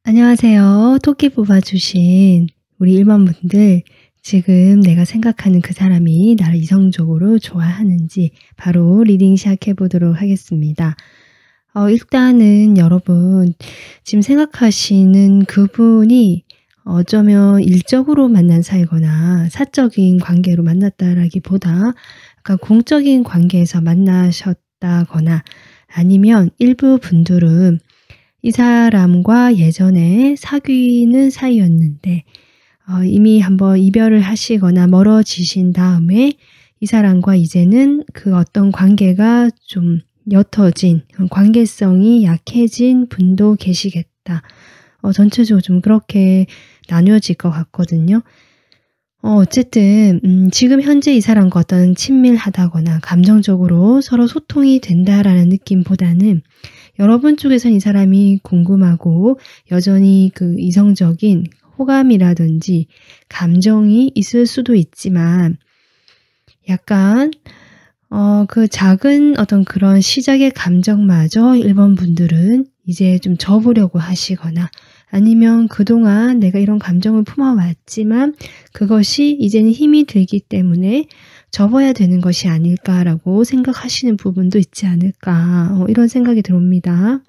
안녕하세요. 토끼 뽑아주신 우리 1번 분들, 지금 내가 생각하는 그 사람이 나를 이성적으로 좋아하는지 바로 리딩 시작해 보도록 하겠습니다. 일단은 여러분, 지금 생각하시는 그분이 어쩌면 일적으로 만난 사이거나 사적인 관계로 만났다라기보다 약간 공적인 관계에서 만나셨다거나, 아니면 일부 분들은 이 사람과 예전에 사귀는 사이였는데 이미 한번 이별을 하시거나 멀어지신 다음에 이 사람과 이제는 그 어떤 관계가 좀 옅어진, 관계성이 약해진 분도 계시겠다. 전체적으로 좀 그렇게 나뉘어질 것 같거든요. 어쨌든 지금 현재 이 사람과 어떤 친밀하다거나 감정적으로 서로 소통이 된다라는 느낌보다는 여러분 쪽에선 이 사람이 궁금하고 여전히 그 이성적인 호감이라든지 감정이 있을 수도 있지만, 약간 그 작은 어떤 그런 시작의 감정마저 1번 분들은 이제 좀 접으려고 하시거나, 아니면 그동안 내가 이런 감정을 품어왔지만 그것이 이제는 힘이 들기 때문에 접어야 되는 것이 아닐까라고 생각하시는 부분도 있지 않을까, 이런 생각이 들어옵니다.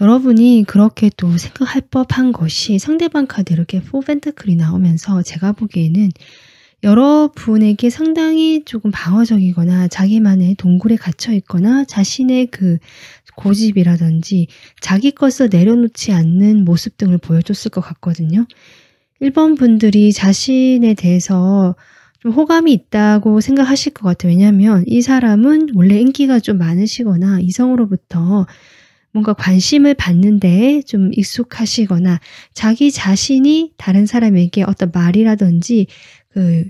여러분이 그렇게 또 생각할 법한 것이 상대방 카드 이렇게 4 펜타클이 나오면서 제가 보기에는 여러분에게 상당히 조금 방어적이거나 자기만의 동굴에 갇혀 있거나 자신의 그 고집이라든지 자기 것을 내려놓지 않는 모습 등을 보여줬을 것 같거든요. 1번 분들이 자신에 대해서 좀 호감이 있다고 생각하실 것 같아요. 왜냐하면 이 사람은 원래 인기가 좀 많으시거나 이성으로부터 뭔가 관심을 받는데 좀 익숙하시거나, 자기 자신이 다른 사람에게 어떤 말이라든지 그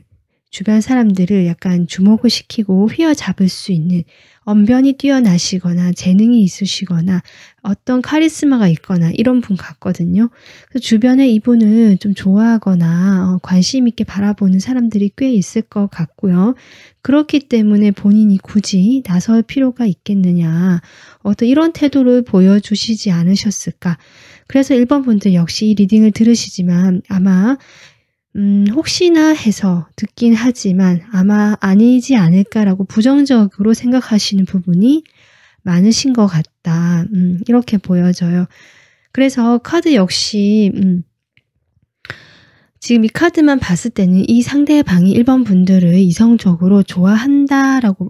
주변 사람들을 약간 주목을 시키고 휘어잡을 수 있는 언변이 뛰어나시거나 재능이 있으시거나 어떤 카리스마가 있거나 이런 분 같거든요. 그래서 주변에 이분을 좀 좋아하거나 관심 있게 바라보는 사람들이 꽤 있을 것 같고요. 그렇기 때문에 본인이 굳이 나설 필요가 있겠느냐, 어떤 이런 태도를 보여주시지 않으셨을까. 그래서 1번 분들 역시 이 리딩을 들으시지만 아마 혹시나 해서 듣긴 하지만 아마 아니지 않을까라고 부정적으로 생각하시는 부분이 많으신 것 같다. 이렇게 보여져요. 그래서 카드 역시 지금 이 카드만 봤을 때는 이 상대방이 1번 분들을 이성적으로 좋아한다라고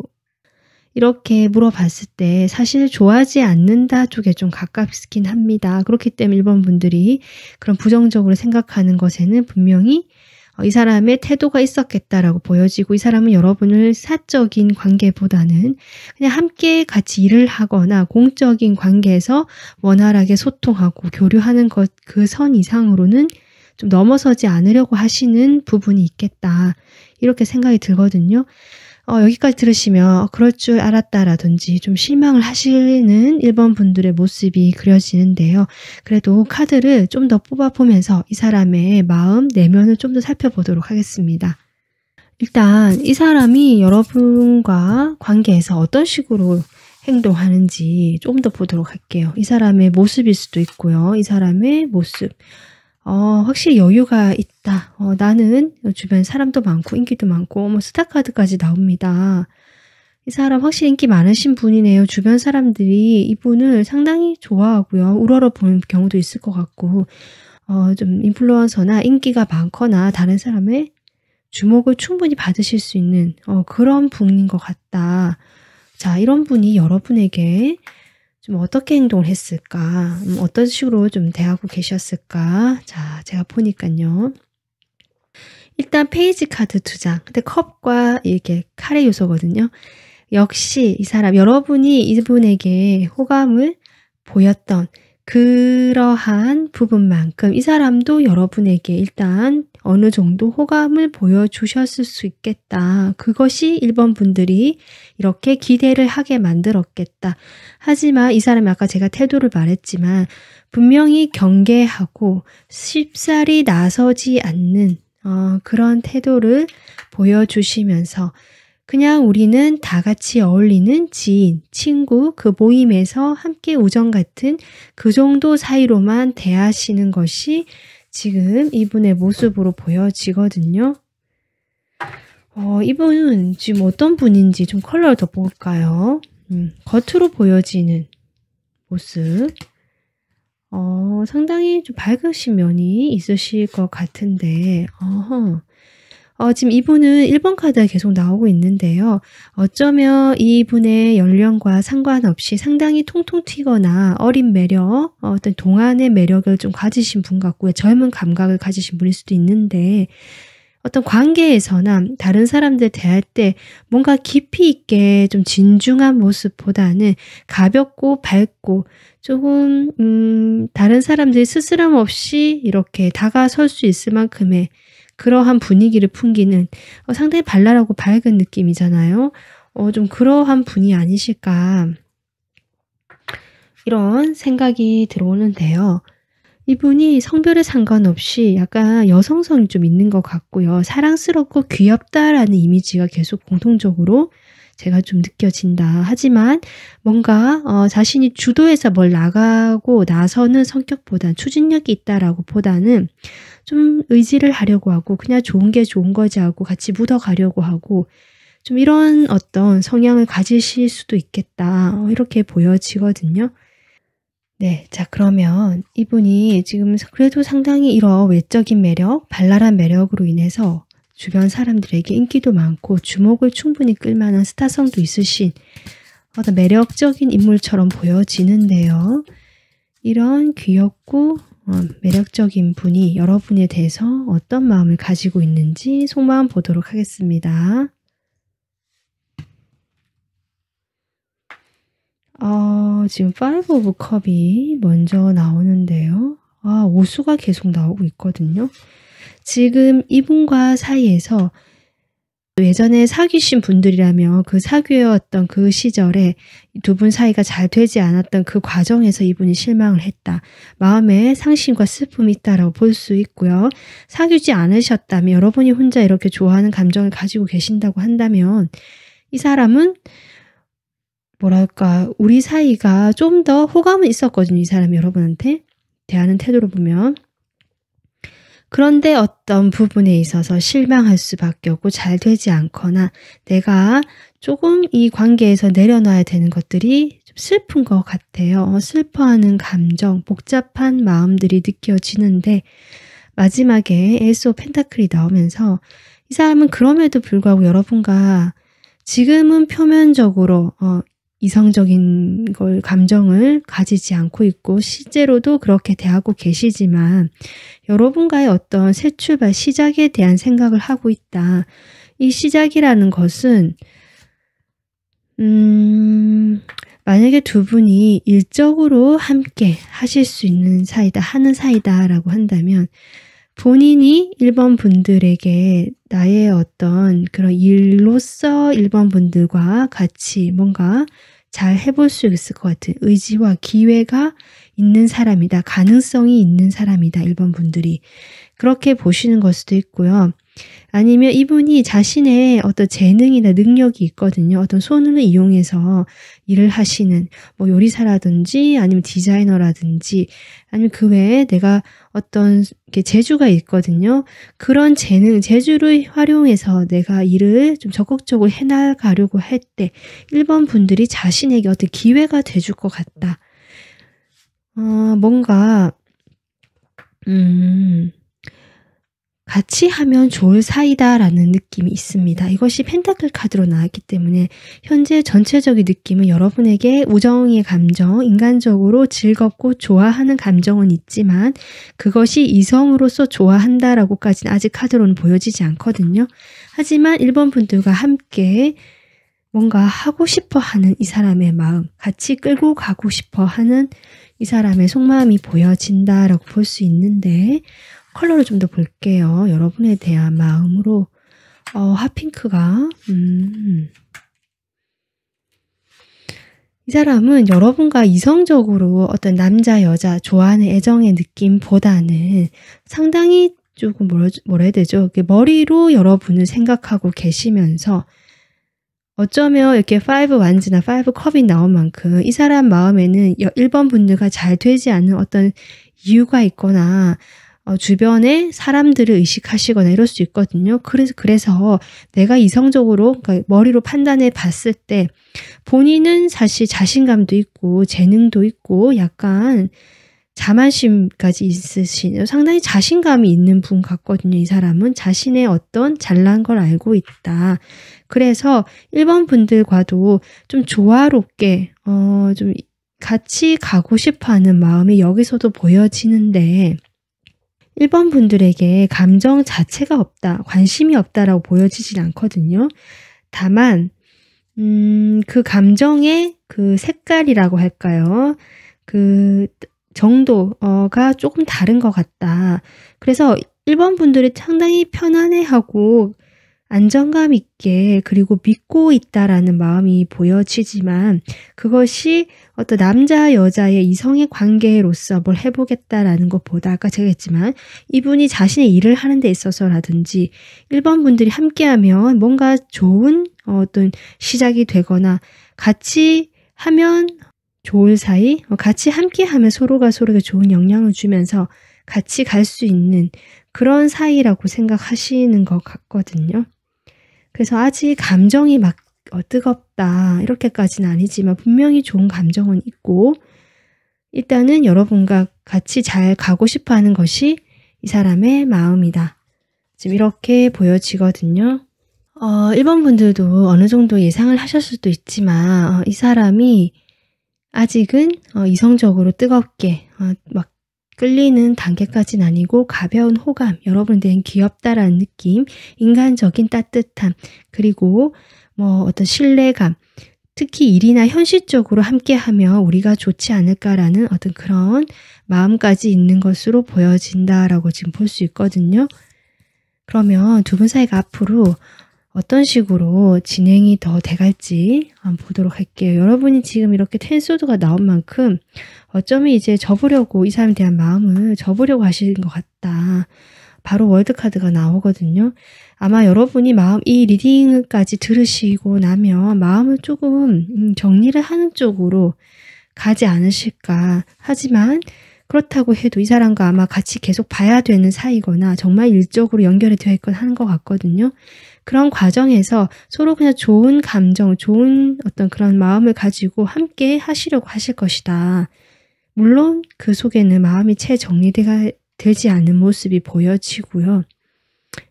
이렇게 물어봤을 때 사실 좋아하지 않는다 쪽에 좀 가깝긴 합니다. 그렇기 때문에 1번 분들이 그런 부정적으로 생각하는 것에는 분명히 이 사람의 태도가 있었겠다라고 보여지고, 이 사람은 여러분을 사적인 관계보다는 그냥 함께 같이 일을 하거나 공적인 관계에서 원활하게 소통하고 교류하는 것, 그 선 이상으로는 좀 넘어서지 않으려고 하시는 부분이 있겠다, 이렇게 생각이 들거든요. 여기까지 들으시면 그럴 줄 알았다라든지 좀 실망을 하시는 1번 분들의 모습이 그려지는데요. 그래도 카드를 좀 더 뽑아보면서 이 사람의 마음, 내면을 좀 더 살펴보도록 하겠습니다. 일단 이 사람이 여러분과 관계에서 어떤 식으로 행동하는지 좀 더 보도록 할게요. 이 사람의 모습일 수도 있고요. 이 사람의 모습. 확실히 여유가 있다. 나는 주변 사람도 많고 인기도 많고 스타 카드까지 나옵니다. 이 사람 확실히 인기 많으신 분이네요. 주변 사람들이 이분을 상당히 좋아하고요. 우러러보는 경우도 있을 것 같고, 좀 인플루언서나 인기가 많거나 다른 사람의 주목을 충분히 받으실 수 있는 그런 분인 것 같다. 자, 이런 분이 여러분에게 좀 어떻게 행동을 했을까? 어떤 식으로 좀 대하고 계셨을까? 자, 제가 보니까요. 일단 페이지 카드 2장. 근데 컵과 이렇게 칼의 요소거든요. 역시 이 사람, 여러분이 이분에게 호감을 보였던 그러한 부분만큼 이 사람도 여러분에게 일단 어느 정도 호감을 보여주셨을 수 있겠다. 그것이 1번 분들이 이렇게 기대를 하게 만들었겠다. 하지만 이 사람이 아까 제가 태도를 말했지만 분명히 경계하고 쉽사리 나서지 않는 그런 태도를 보여주시면서 그냥 우리는 다 같이 어울리는 지인, 친구, 그 모임에서 함께 우정 같은 그 정도 사이로만 대하시는 것이 지금 이분의 모습으로 보여지거든요. 이분은 지금 어떤 분인지 좀 컬러를 더 볼까요? 겉으로 보여지는 모습. 상당히 좀 밝으신 면이 있으실 것 같은데, 지금 이분은 1번 카드가 계속 나오고 있는데요. 어쩌면 이분의 연령과 상관없이 상당히 통통 튀거나 어린 매력, 어떤 동안의 매력을 좀 가지신 분 같고요. 젊은 감각을 가지신 분일 수도 있는데 어떤 관계에서나 다른 사람들 대할 때 뭔가 깊이 있게 좀 진중한 모습보다는 가볍고 밝고 조금 다른 사람들이 스스럼 없이 이렇게 다가설 수 있을 만큼의 그러한 분위기를 풍기는 상당히 발랄하고 밝은 느낌이잖아요. 좀 그러한 분이 아니실까 이런 생각이 들어오는데요. 이분이 성별에 상관없이 약간 여성성이 좀 있는 것 같고요. 사랑스럽고 귀엽다라는 이미지가 계속 공통적으로 제가 좀 느껴진다. 하지만 뭔가 자신이 주도해서 뭘 나가고 나서는 성격보단 추진력이 있다라고 보다는 좀 의지를 하려고 하고 그냥 좋은 게 좋은 거지 하고 같이 묻어가려고 하고 좀 이런 어떤 성향을 가지실 수도 있겠다. 이렇게 보여지거든요. 네, 자 그러면 이분이 지금 그래도 상당히 이런 외적인 매력, 발랄한 매력으로 인해서 주변 사람들에게 인기도 많고 주목을 충분히 끌만한 스타성도 있으신 어떤 매력적인 인물처럼 보여지는데요. 이런 귀엽고 매력적인 분이 여러분에 대해서 어떤 마음을 가지고 있는지 속마음 보도록 하겠습니다. 지금 5 오브 컵이 먼저 나오는데요. 오수가 계속 나오고 있거든요. 지금 이분과 사이에서 예전에 사귀신 분들이라면 그 사귀었던 그 시절에 두 분 사이가 잘 되지 않았던 그 과정에서 이분이 실망을 했다. 마음에 상심과 슬픔이 있다라고 볼 수 있고요. 사귀지 않으셨다면 여러분이 혼자 이렇게 좋아하는 감정을 가지고 계신다고 한다면 이 사람은 뭐랄까 우리 사이가 좀 더 호감은 있었거든요. 이 사람이 여러분한테 대하는 태도로 보면. 그런데 어떤 부분에 있어서 실망할 수밖에 없고 잘 되지 않거나 내가 조금 이 관계에서 내려놔야 되는 것들이 좀 슬픈 것 같아요. 슬퍼하는 감정, 복잡한 마음들이 느껴지는데 마지막에 에이스 오브 펜타클이 나오면서 이 사람은 그럼에도 불구하고 여러분과 지금은 표면적으로 이성적인 감정을 가지지 않고 있고 실제로도 그렇게 대하고 계시지만 여러분과의 어떤 새 출발, 시작에 대한 생각을 하고 있다. 이 시작이라는 것은 만약에 두 분이 일적으로 함께 하실 수 있는 사이다, 하는 사이다라고 한다면 본인이 1번 분들에게 나의 어떤 그런 일로서 1번 분들과 같이 뭔가 잘 해볼 수 있을 것 같은 의지와 기회가 있는 사람이다. 가능성이 있는 사람이다. 1번 분들이. 그렇게 보시는 걸 수도 있고요. 아니면 이분이 자신의 어떤 재능이나 능력이 있거든요. 어떤 손을 이용해서 일을 하시는 뭐 요리사라든지 아니면 디자이너라든지 아니면 그 외에 내가 어떤 재주가 있거든요. 그런 재능, 재주를 활용해서 내가 일을 좀 적극적으로 해나가려고 할 때 1번 분들이 자신에게 어떤 기회가 돼줄 것 같다. 뭔가 같이 하면 좋을 사이다라는 느낌이 있습니다. 이것이 펜타클 카드로 나왔기 때문에 현재 전체적인 느낌은 여러분에게 우정의 감정, 인간적으로 즐겁고 좋아하는 감정은 있지만 그것이 이성으로서 좋아한다라고까지는 아직 카드로는 보여지지 않거든요. 하지만 1번 분들과 함께 뭔가 하고 싶어 하는 이 사람의 마음, 같이 끌고 가고 싶어 하는 이 사람의 속마음이 보여진다라고 볼 수 있는데, 컬러를 좀 더 볼게요. 여러분에 대한 마음으로. 핫핑크가 이 사람은 여러분과 이성적으로 어떤 남자, 여자 좋아하는 애정의 느낌보다는 상당히 조금 뭐라 해야 되죠? 머리로 여러분을 생각하고 계시면서 어쩌면 이렇게 5 완즈나 5 컵이 나온 만큼 이 사람 마음에는 1번 분들과 잘 되지 않는 어떤 이유가 있거나 주변에 사람들을 의식하시거나 이럴 수 있거든요. 그래서 내가 이성적으로 그러니까 머리로 판단해 봤을 때 본인은 사실 자신감도 있고 재능도 있고 약간 자만심까지 있으신 상당히 자신감이 있는 분 같거든요. 이 사람은 자신의 어떤 잘난 걸 알고 있다. 그래서 1번 분들과도 좀 조화롭게 좀 같이 가고 싶어하는 마음이 여기서도 보여지는데 1번 분들에게 감정 자체가 없다, 관심이 없다라고 보여지진 않거든요. 다만 그 감정의 그 색깔이라고 할까요? 그 정도가 조금 다른 것 같다. 그래서 1번 분들이 상당히 편안해하고 안정감 있게 그리고 믿고 있다라는 마음이 보여지지만 그것이 어떤 남자 여자의 이성의 관계로서 뭘 해보겠다라는 것보다 아까 제가 했지만 이분이 자신의 일을 하는 데 있어서라든지 1번 분들이 함께하면 뭔가 좋은 어떤 시작이 되거나 같이 하면 좋을 사이, 같이 함께하면 서로가 서로에게 좋은 영향을 주면서 같이 갈 수 있는 그런 사이라고 생각하시는 것 같거든요. 그래서 아직 감정이 막 뜨겁다 이렇게까지는 아니지만 분명히 좋은 감정은 있고 일단은 여러분과 같이 잘 가고 싶어하는 것이 이 사람의 마음이다. 지금 이렇게 보여지거든요. 1번 분들도 어느 정도 예상을 하셨을 수도 있지만 이 사람이 아직은 이성적으로 뜨겁게 막 끌리는 단계까지는 아니고 가벼운 호감, 여러분에 대한 귀엽다라는 느낌, 인간적인 따뜻함, 그리고 뭐 어떤 신뢰감, 특히 일이나 현실적으로 함께하면 우리가 좋지 않을까라는 어떤 그런 마음까지 있는 것으로 보여진다라고 지금 볼 수 있거든요. 그러면 두 분 사이가 앞으로 어떤 식으로 진행이 더 돼갈지 한번 보도록 할게요. 여러분이 지금 이렇게 텐소드가 나온 만큼 어쩌면 이제 접으려고 이 사람에 대한 마음을 접으려고 하시는 것 같다. 바로 월드카드가 나오거든요. 아마 여러분이 이 리딩까지 들으시고 나면 마음을 조금 정리를 하는 쪽으로 가지 않으실까. 하지만 그렇다고 해도 이 사람과 아마 같이 계속 봐야 되는 사이거나 정말 일적으로 연결이 되어 있거나 하는 것 같거든요. 그런 과정에서 서로 그냥 좋은 감정, 좋은 어떤 그런 마음을 가지고 함께 하시려고 하실 것이다. 물론 그 속에는 마음이 채 정리되지 않은 모습이 보여지고요.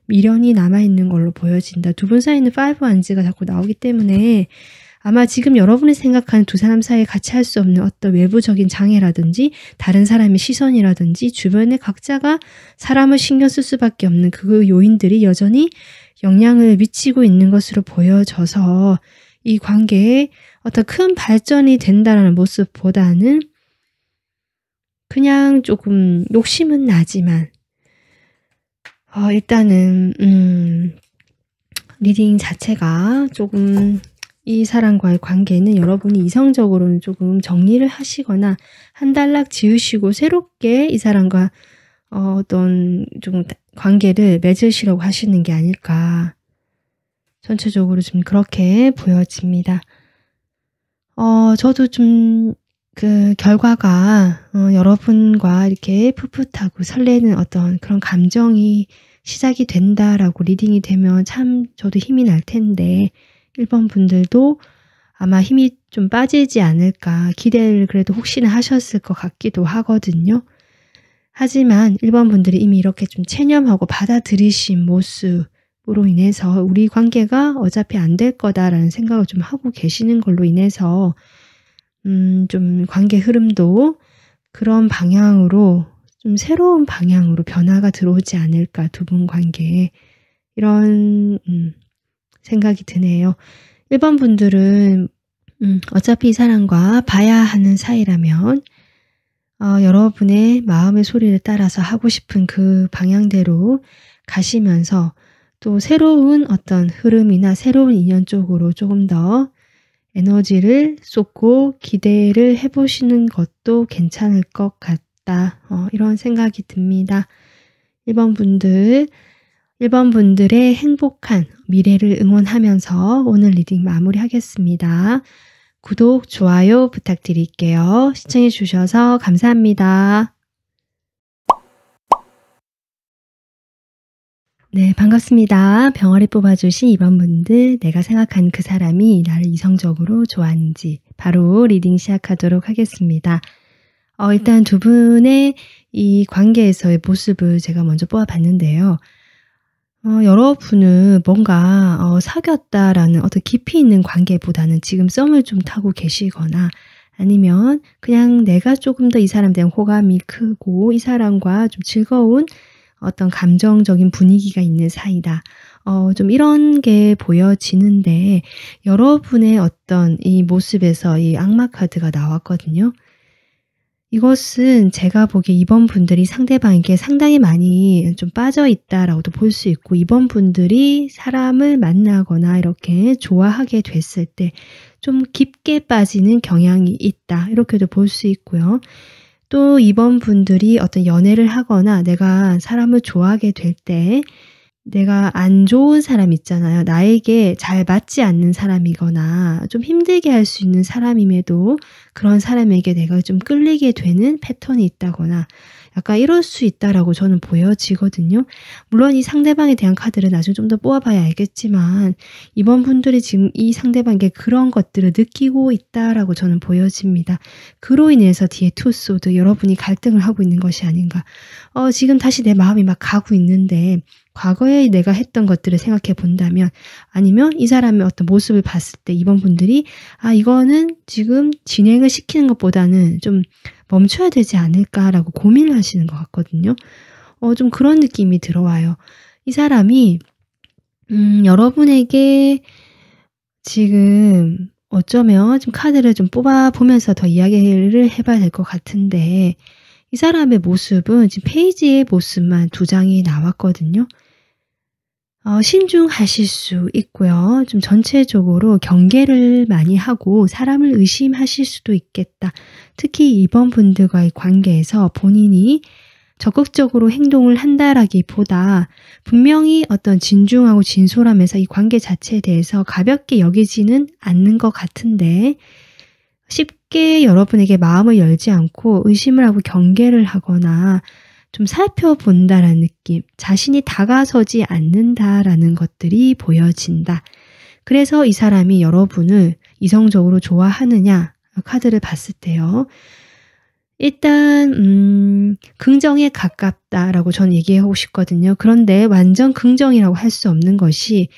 미련이 남아있는 걸로 보여진다. 두 분 사이는 5 완즈가 자꾸 나오기 때문에 아마 지금 여러분이 생각하는 두 사람 사이에 같이 할 수 없는 어떤 외부적인 장애라든지 다른 사람의 시선이라든지 주변에 각자가 사람을 신경 쓸 수밖에 없는 그 요인들이 여전히 영향을 미치고 있는 것으로 보여져서 이 관계에 어떤 큰 발전이 된다는 모습보다는 그냥 조금 욕심은 나지만 일단은 리딩 자체가 조금 이 사람과의 관계는 여러분이 이성적으로는 조금 정리를 하시거나 한 단락 지으시고 새롭게 이 사람과 어떤 좀 관계를 맺으시려고 하시는 게 아닐까. 전체적으로 좀 그렇게 보여집니다. 저도 좀 그 결과가 여러분과 이렇게 풋풋하고 설레는 어떤 그런 감정이 시작이 된다라고 리딩이 되면 참 저도 힘이 날 텐데 1번 분들도 아마 힘이 좀 빠지지 않을까 기대를 그래도 혹시나 하셨을 것 같기도 하거든요. 하지만 1번 분들이 이미 이렇게 좀 체념하고 받아들이신 모습으로 인해서 우리 관계가 어차피 안 될 거다라는 생각을 좀 하고 계시는 걸로 인해서 좀 관계 흐름도 그런 방향으로 좀 새로운 방향으로 변화가 들어오지 않을까 두 분 관계에 이런 생각이 드네요. 1번 분들은 어차피 이 사람과 봐야 하는 사이라면 여러분의 마음의 소리를 따라서 하고 싶은 그 방향대로 가시면서 또 새로운 어떤 흐름이나 새로운 인연 쪽으로 조금 더 에너지를 쏟고 기대를 해 보시는 것도 괜찮을 것 같다. 이런 생각이 듭니다. 1번 분들, 1번 분들의 행복한 미래를 응원하면서 오늘 리딩 마무리하겠습니다. 구독, 좋아요 부탁드릴게요. 시청해 주셔서 감사합니다. 네, 반갑습니다. 병아리 뽑아주신 2번 분들, 내가 생각한 그 사람이 나를 이성적으로 좋아하는지 바로 리딩 시작하도록 하겠습니다. 일단 두 분의 이 관계에서의 모습을 제가 먼저 뽑아봤는데요. 여러분은 뭔가 사귀었다라는 어떤 깊이 있는 관계보다는 지금 썸을 좀 타고 계시거나 아니면 그냥 내가 조금 더 이 사람에 대한 호감이 크고 이 사람과 좀 즐거운 어떤 감정적인 분위기가 있는 사이다. 좀 이런 게 보여지는데 여러분의 어떤 이 모습에서 이 악마 카드가 나왔거든요. 이것은 제가 보기에 2번 분들이 상대방에게 상당히 많이 좀 빠져 있다라고도 볼 수 있고 2번 분들이 사람을 만나거나 이렇게 좋아하게 됐을 때 좀 깊게 빠지는 경향이 있다. 이렇게도 볼 수 있고요. 또 2번 분들이 어떤 연애를 하거나 내가 사람을 좋아하게 될 때 내가 안 좋은 사람 있잖아요. 나에게 잘 맞지 않는 사람이거나 좀 힘들게 할 수 있는 사람임에도 그런 사람에게 내가 좀 끌리게 되는 패턴이 있다거나 약간 이럴 수 있다라고 저는 보여지거든요. 물론 이 상대방에 대한 카드를 나중에 좀 더 뽑아봐야 알겠지만 2번 분들이 지금 이 상대방에게 그런 것들을 느끼고 있다라고 저는 보여집니다. 그로 인해서 뒤에 투소드 여러분이 갈등을 하고 있는 것이 아닌가. 지금 다시 내 마음이 막 가고 있는데 과거에 내가 했던 것들을 생각해 본다면 아니면 이 사람의 어떤 모습을 봤을 때 2번 분들이 이거는 지금 진행을 시키는 것보다는 좀 멈춰야 되지 않을까라고 고민을 하시는 것 같거든요. 좀 그런 느낌이 들어와요. 이 사람이 여러분에게 지금 어쩌면 좀 카드를 좀 뽑아보면서 더 이야기를 해봐야 될 것 같은데 이 사람의 모습은 지금 페이지의 모습만 2장이 나왔거든요. 신중하실 수 있고요. 좀 전체적으로 경계를 많이 하고 사람을 의심하실 수도 있겠다. 특히 2번 분들과의 관계에서 본인이 적극적으로 행동을 한다라기보다 분명히 어떤 진중하고 진솔함에서 이 관계 자체에 대해서 가볍게 여기지는 않는 것 같은데 쉽게 여러분에게 마음을 열지 않고 의심을 하고 경계를 하거나 좀 살펴본다라는 느낌, 자신이 다가서지 않는다라는 것들이 보여진다. 그래서 이 사람이 여러분을 이성적으로 좋아하느냐 카드를 봤을 때요. 일단 긍정에 가깝다라고 저는 얘기하고 싶거든요. 그런데 완전 긍정이라고 할 수 없는 것이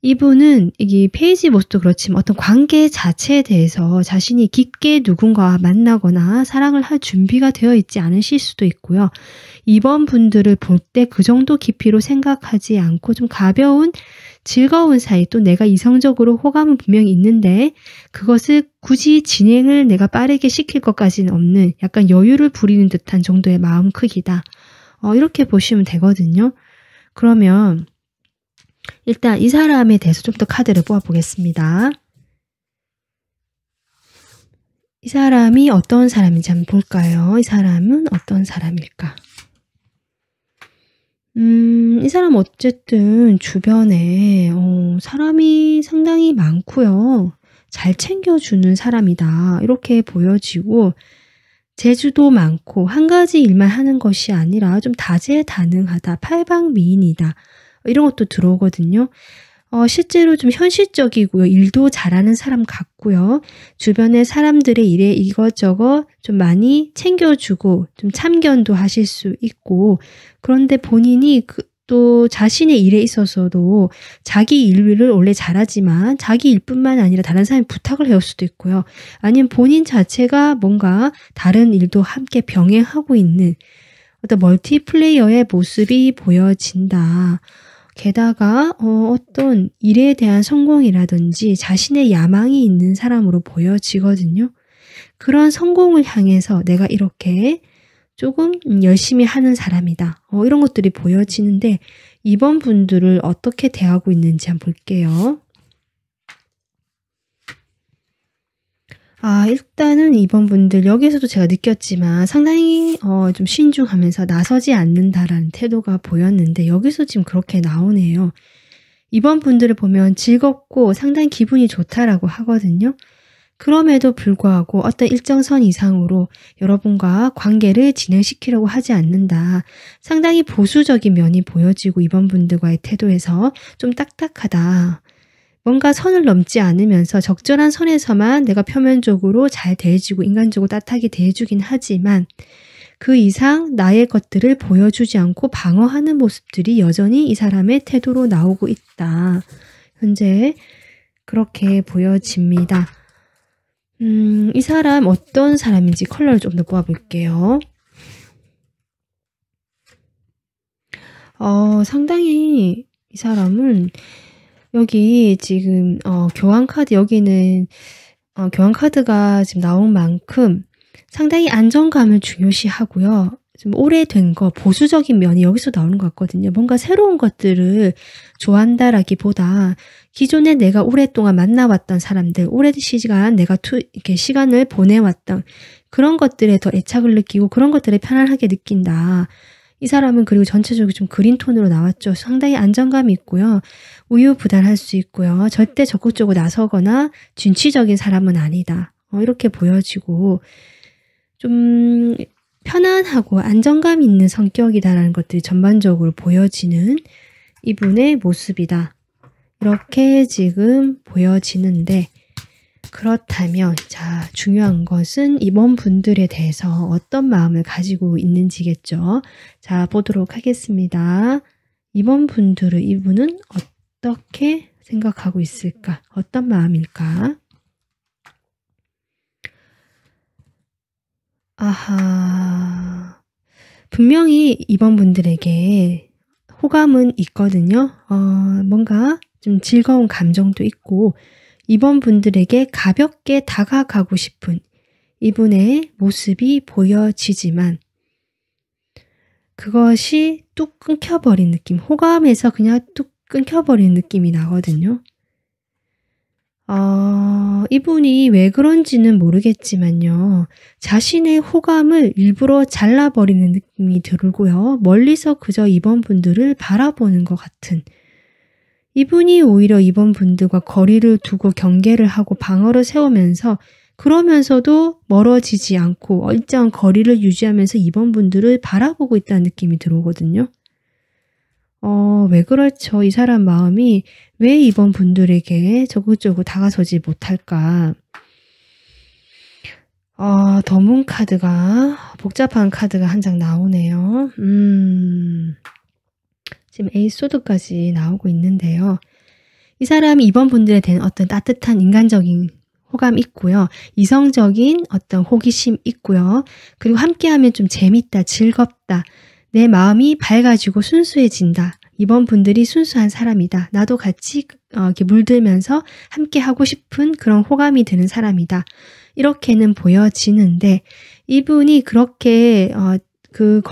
이분은 이게 페이지 모습도 그렇지만 어떤 관계 자체에 대해서 자신이 깊게 누군가와 만나거나 사랑을 할 준비가 되어 있지 않으실 수도 있고요. 2번 분들을 볼 때 그 정도 깊이로 생각하지 않고 좀 가벼운 즐거운 사이 또 내가 이성적으로 호감은 분명히 있는데 그것을 굳이 진행을 내가 빠르게 시킬 것까지는 없는 약간 여유를 부리는 듯한 정도의 마음 크기다. 이렇게 보시면 되거든요. 그러면 일단 이 사람에 대해서 좀 더 카드를 뽑아보겠습니다. 이 사람이 어떤 사람인지 한번 볼까요? 이 사람은 어떤 사람일까? 이 사람 어쨌든 주변에 사람이 상당히 많고요. 잘 챙겨주는 사람이다. 이렇게 보여지고 재주도 많고 한 가지 일만 하는 것이 아니라 좀 다재다능하다. 팔방미인이다. 이런 것도 들어오거든요. 실제로 좀 현실적이고요. 일도 잘하는 사람 같고요. 주변의 사람들의 일에 이것저것 좀 많이 챙겨주고 좀 참견도 하실 수 있고 그런데 본인이 또 자신의 일에 있어서도 자기 일을 원래 잘하지만 자기 일뿐만 아니라 다른 사람이 부탁을 해올 수도 있고요. 아니면 본인 자체가 뭔가 다른 일도 함께 병행하고 있는 어떤 멀티플레이어의 모습이 보여진다. 게다가 어떤 일에 대한 성공이라든지 자신의 야망이 있는 사람으로 보여지거든요. 그런 성공을 향해서 내가 이렇게 조금 열심히 하는 사람이다. 이런 것들이 보여지는데 이번 분들을 어떻게 대하고 있는지 한번 볼게요. 일단은 이번 분들 여기서도 제가 느꼈지만 상당히 좀 신중하면서 나서지 않는다라는 태도가 보였는데 여기서 지금 그렇게 나오네요. 이번 분들을 보면 즐겁고 상당히 기분이 좋다라고 하거든요. 그럼에도 불구하고 어떤 일정 선 이상으로 여러분과 관계를 진행시키려고 하지 않는다. 상당히 보수적인 면이 보여지고 이번 분들과의 태도에서 좀 딱딱하다. 뭔가 선을 넘지 않으면서 적절한 선에서만 내가 표면적으로 잘 대해주고 인간적으로 따뜻하게 대해주긴 하지만 그 이상 나의 것들을 보여주지 않고 방어하는 모습들이 여전히 이 사람의 태도로 나오고 있다. 현재 그렇게 보여집니다. 이 사람 어떤 사람인지 컬러를 좀 더 뽑아볼게요. 상당히 이 사람은 여기 지금 교환 카드 여기는 교환 카드가 지금 나온 만큼 상당히 안정감을 중요시하고요. 좀 오래된 거 보수적인 면이 여기서 나오는 것 같거든요. 뭔가 새로운 것들을 좋아한다라기보다 기존에 내가 오랫동안 만나왔던 사람들, 오랜 시간 내가 이렇게 시간을 보내왔던 그런 것들에 더 애착을 느끼고 그런 것들을 편안하게 느낀다. 이 사람은 그리고 전체적으로 좀 그린 톤으로 나왔죠. 상당히 안정감이 있고요. 우유부단할 수 있고요. 절대 적극적으로 나서거나 진취적인 사람은 아니다. 이렇게 보여지고 좀 편안하고 안정감 있는 성격이다라는 것들이 전반적으로 보여지는 이분의 모습이다. 이렇게 지금 보여지는데 그렇다면 자 중요한 것은 이번 분들에 대해서 어떤 마음을 가지고 있는지겠죠. 자 보도록 하겠습니다. 이번 분들은 이분은 어떻게 생각하고 있을까? 어떤 마음일까? 아하 분명히 이번 분들에게 호감은 있거든요. 뭔가 좀 즐거운 감정도 있고 이번 분들에게 가볍게 다가가고 싶은 이분의 모습이 보여지지만 그것이 뚝 끊겨버린 느낌, 호감에서 그냥 뚝 끊겨버린 느낌이 나거든요. 이분이 왜 그런지는 모르겠지만요. 자신의 호감을 일부러 잘라버리는 느낌이 들고요. 멀리서 그저 이번 분들을 바라보는 것 같은 이분이 오히려 이번 분들과 거리를 두고 경계를 하고 방어를 세우면서 그러면서도 멀어지지 않고 일정한 거리를 유지하면서 이번 분들을 바라보고 있다는 느낌이 들어오거든요. 왜 그렇죠? 이 사람 마음이 왜 이번 분들에게 적극적으로 다가서지 못할까? 더문 카드가 복잡한 카드가 한 장 나오네요. 지금 에이스 소드까지 나오고 있는데요. 이 사람이 이번 분들에 대한 어떤 따뜻한 인간적인 호감 있고요. 이성적인 어떤 호기심 있고요. 그리고 함께하면 좀 재밌다, 즐겁다. 내 마음이 밝아지고 순수해진다. 이번 분들이 순수한 사람이다. 나도 같이 이렇게 물들면서 함께 하고 싶은 그런 호감이 드는 사람이다. 이렇게는 보여지는데 이분이 그렇게 그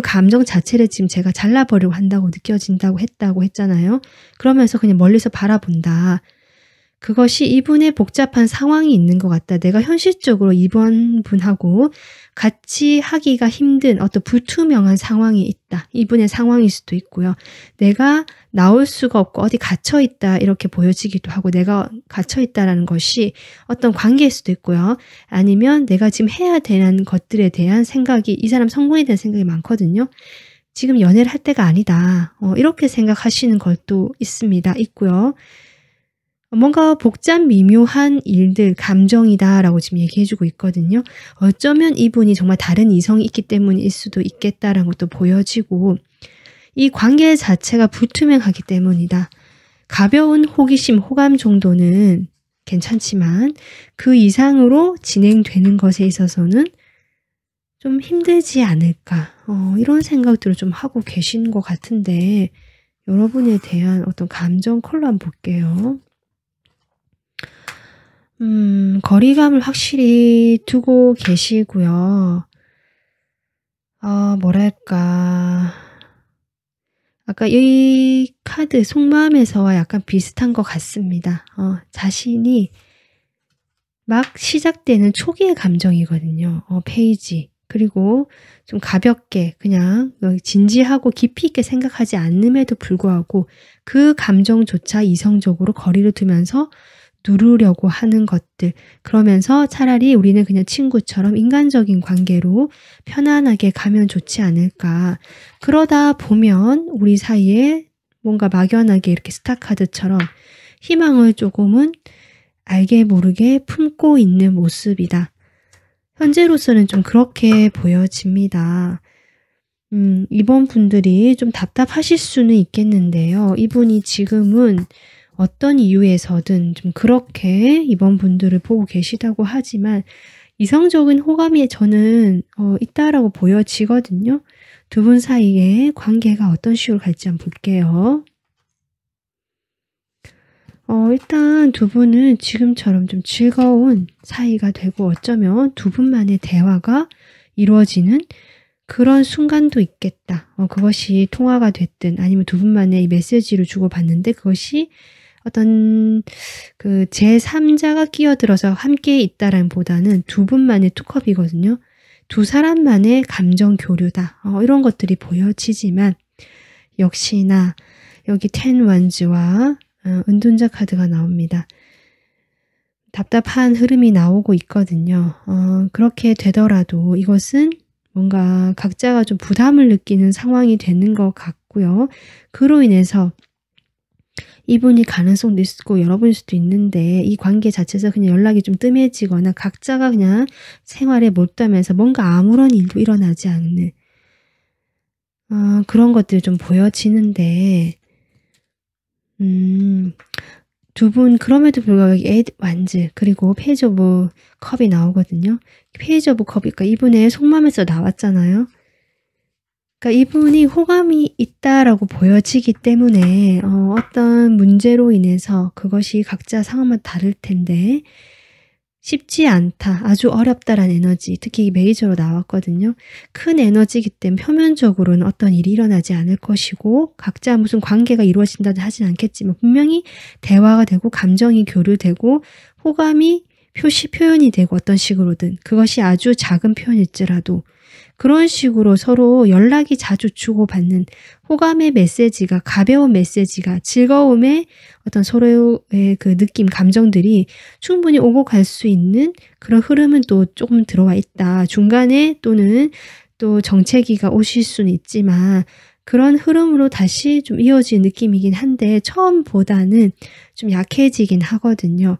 감정 자체를 지금 제가 잘라버리고 한다고 느껴진다고 했잖아요. 그러면서 그냥 멀리서 바라본다. 그것이 이분의 복잡한 상황이 있는 것 같다. 내가 현실적으로 이번 분하고 같이 하기가 힘든 어떤 불투명한 상황이 있다. 이분의 상황일 수도 있고요. 내가 나올 수가 없고 어디 갇혀있다 이렇게 보여지기도 하고 내가 갇혀있다라는 것이 어떤 관계일 수도 있고요. 아니면 내가 지금 해야 되는 것들에 대한 생각이 이 사람 성공에 대한 생각이 많거든요. 지금 연애를 할 때가 아니다. 이렇게 생각하시는 것도 있고요. 뭔가 복잡 미묘한 일들, 감정이다라고 지금 얘기해주고 있거든요. 어쩌면 이분이 정말 다른 이성이 있기 때문일 수도 있겠다라는 것도 보여지고 이 관계 자체가 불투명하기 때문이다. 가벼운 호기심, 호감 정도는 괜찮지만 그 이상으로 진행되는 것에 있어서는 좀 힘들지 않을까 이런 생각들을 좀 하고 계신 것 같은데 여러분에 대한 어떤 감정 컬러 한번 볼게요. 거리감을 확실히 두고 계시고요. 뭐랄까. 아까 이 카드 속마음에서와 약간 비슷한 것 같습니다. 자신이 막 시작되는 초기의 감정이거든요. 페이지. 그리고 좀 가볍게 그냥 진지하고 깊이 있게 생각하지 않음에도 불구하고 그 감정조차 이성적으로 거리를 두면서 누르려고 하는 것들. 그러면서 차라리 우리는 그냥 친구처럼 인간적인 관계로 편안하게 가면 좋지 않을까. 그러다 보면 우리 사이에 뭔가 막연하게 이렇게 스타카드처럼 희망을 조금은 알게 모르게 품고 있는 모습이다. 현재로서는 좀 그렇게 보여집니다. 이번 분들이 좀 답답하실 수는 있겠는데요. 이분이 지금은 어떤 이유에서든 좀 그렇게 이번 분들을 보고 계시다고 하지만 이성적인 호감이 저는 있다라고 보여지거든요. 두 분 사이의 관계가 어떤 식으로 갈지 한번 볼게요. 일단 두 분은 지금처럼 좀 즐거운 사이가 되고 어쩌면 두 분만의 대화가 이루어지는 그런 순간도 있겠다. 그것이 통화가 됐든 아니면 두 분만의 이 메시지를 주고받는데 그것이 어떤 그 제3자가 끼어들어서 함께 있다라는 보다는 두 분만의 투컵이거든요. 두 사람만의 감정 교류다. 이런 것들이 보여지지만 역시나 여기 10 원즈와 은둔자 카드가 나옵니다. 답답한 흐름이 나오고 있거든요. 그렇게 되더라도 이것은 뭔가 각자가 좀 부담을 느끼는 상황이 되는 것 같고요. 그로 인해서 이분이 가능성도 있고 여러분일 수도 있는데 이 관계 자체에서 그냥 연락이 좀 뜸해지거나 각자가 그냥 생활에 몰두하면서 뭔가 아무런 일도 일어나지 않는 그런 것들이 좀 보여지는데 두 분 그럼에도 불구하고 에잇 완즈 그리고 페이지 오브 컵이 나오거든요. 페이지 오브 컵이 그러니까 이분의 속마음에서 나왔잖아요. 그러니까 이분이 호감이 있다라고 보여지기 때문에 어떤 문제로 인해서 그것이 각자 상황마다 다를 텐데 쉽지 않다, 아주 어렵다라는 에너지, 특히 메이저로 나왔거든요. 큰 에너지이기 때문에 표면적으로는 어떤 일이 일어나지 않을 것이고 각자 무슨 관계가 이루어진다든 하진 않겠지만 분명히 대화가 되고 감정이 교류되고 호감이 표현이 되고 어떤 식으로든 그것이 아주 작은 표현일지라도 그런 식으로 서로 연락이 자주 주고받는 호감의 메시지가 가벼운 메시지가 즐거움의 어떤 서로의 그 느낌 감정들이 충분히 오고 갈 수 있는 그런 흐름은 또 조금 들어와 있다. 중간에 또는 또 정체기가 오실 수는 있지만 그런 흐름으로 다시 좀 이어진 느낌이긴 한데 처음보다는 좀 약해지긴 하거든요.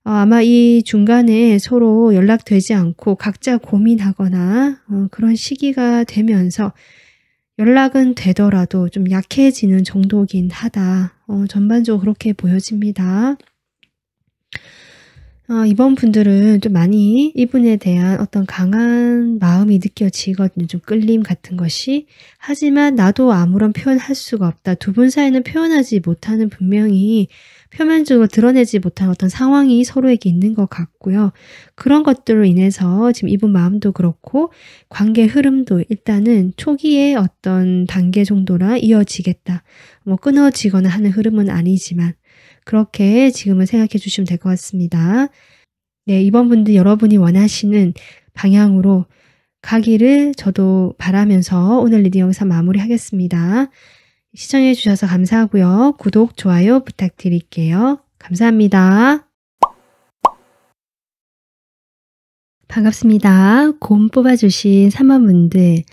아마 이 중간에 서로 연락되지 않고 각자 고민하거나 그런 시기가 되면서 연락은 되더라도 좀 약해지는 정도긴 하다. 전반적으로 그렇게 보여집니다. 이번 분들은 좀 많이 이분에 대한 어떤 강한 마음이 느껴지거든요. 좀 끌림 같은 것이. 하지만 나도 아무런 표현할 수가 없다. 두 분 사이는 표현하지 못하는 분명히 표면적으로 드러내지 못한 어떤 상황이 서로에게 있는 것 같고요. 그런 것들로 인해서 지금 이분 마음도 그렇고 관계 흐름도 일단은 초기의 어떤 단계 정도라 이어지겠다. 뭐 끊어지거나 하는 흐름은 아니지만 그렇게 지금은 생각해 주시면 될 것 같습니다. 네, 이번 분들 여러분이 원하시는 방향으로 가기를 저도 바라면서 오늘 리딩 영상 마무리하겠습니다. 시청해 주셔서 감사하고요. 구독, 좋아요 부탁드릴게요. 감사합니다. 반갑습니다. 곰 뽑아주신 3번 분들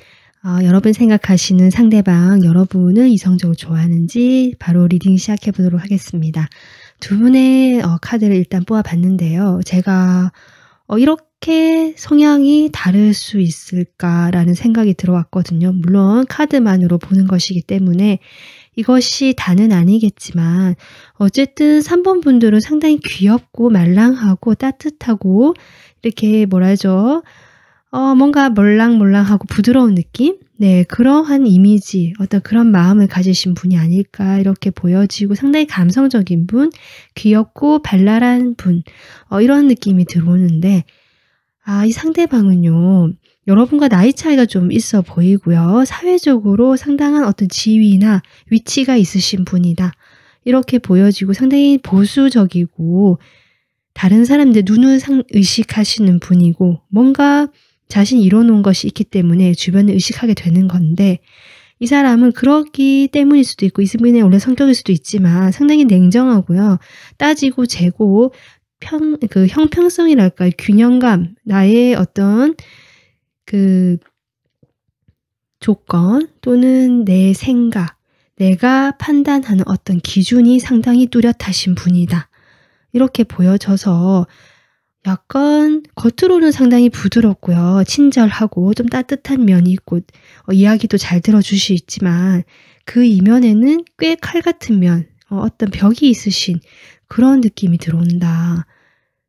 여러분 생각하시는 상대방 여러분을 이성적으로 좋아하는지 바로 리딩 시작해 보도록 하겠습니다. 두 분의 카드를 일단 뽑아봤는데요. 제가 이렇게 성향이 다를 수 있을까라는 생각이 들어왔거든요. 물론 카드만으로 보는 것이기 때문에 이것이 다는 아니겠지만 어쨌든 3번 분들은 상당히 귀엽고 말랑하고 따뜻하고 이렇게 뭐라 하죠? 뭔가 몰랑몰랑하고 부드러운 느낌? 네, 그러한 이미지, 어떤 그런 마음을 가지신 분이 아닐까 이렇게 보여지고 상당히 감성적인 분, 귀엽고 발랄한 분, 이런 느낌이 들어오는데 이 상대방은요. 여러분과 나이 차이가 좀 있어 보이고요. 사회적으로 상당한 어떤 지위나 위치가 있으신 분이다. 이렇게 보여지고 상당히 보수적이고 다른 사람들 눈을 의식하시는 분이고 뭔가 자신이 이뤄놓은 것이 있기 때문에 주변을 의식하게 되는 건데 이 사람은 그렇기 때문일 수도 있고 이분의 원래 성격일 수도 있지만 상당히 냉정하고요. 따지고 재고 그 형평성이랄까요. 균형감, 나의 어떤 그 조건 또는 내 생각, 내가 판단하는 어떤 기준이 상당히 뚜렷하신 분이다. 이렇게 보여져서 약간 겉으로는 상당히 부드럽고요. 친절하고 좀 따뜻한 면이 있고 이야기도 잘 들어주시지만 그 이면에는 꽤 칼 같은 면, 어떤 벽이 있으신 그런 느낌이 들어온다.